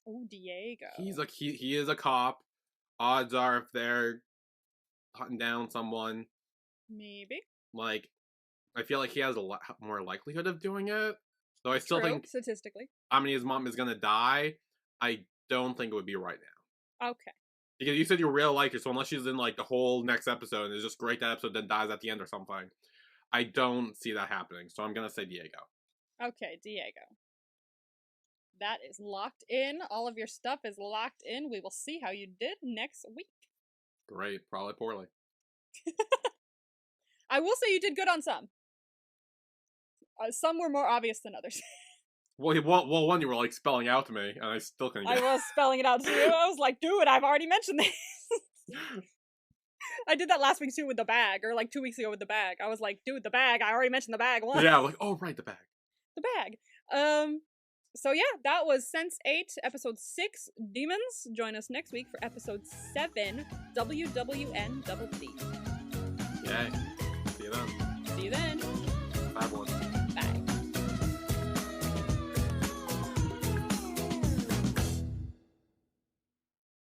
Oh, Diego. He is a cop. Odds are if they're hunting down someone, maybe. Like, I feel like he has a lot more likelihood of doing it. So I still think statistically, Amnia's mom is gonna die. I don't think it would be right now. Okay. Because you said you really like her, so unless she's in like the whole next episode and it's just great that episode then dies at the end or something, I don't see that happening. So I'm gonna say Diego. Okay, Diego. That is locked in. All of your stuff is locked in. We will see how you did next week. Great. Probably poorly. I will say you did good on some. Some were more obvious than others. Well, one you were like spelling out to me, and I still couldn't get it. I was spelling it out to you. I was like, dude, I've already mentioned this. I did that last week too with the bag, or like 2 weeks ago with the bag. I was like, dude, the bag. I already mentioned the bag once. Yeah, like, oh, right, the bag. The bag. So yeah, that was Sense8, episode 6, Demons. Join us next week for episode 7, WWN Double D. Yay. See you then. See you then. 5-1.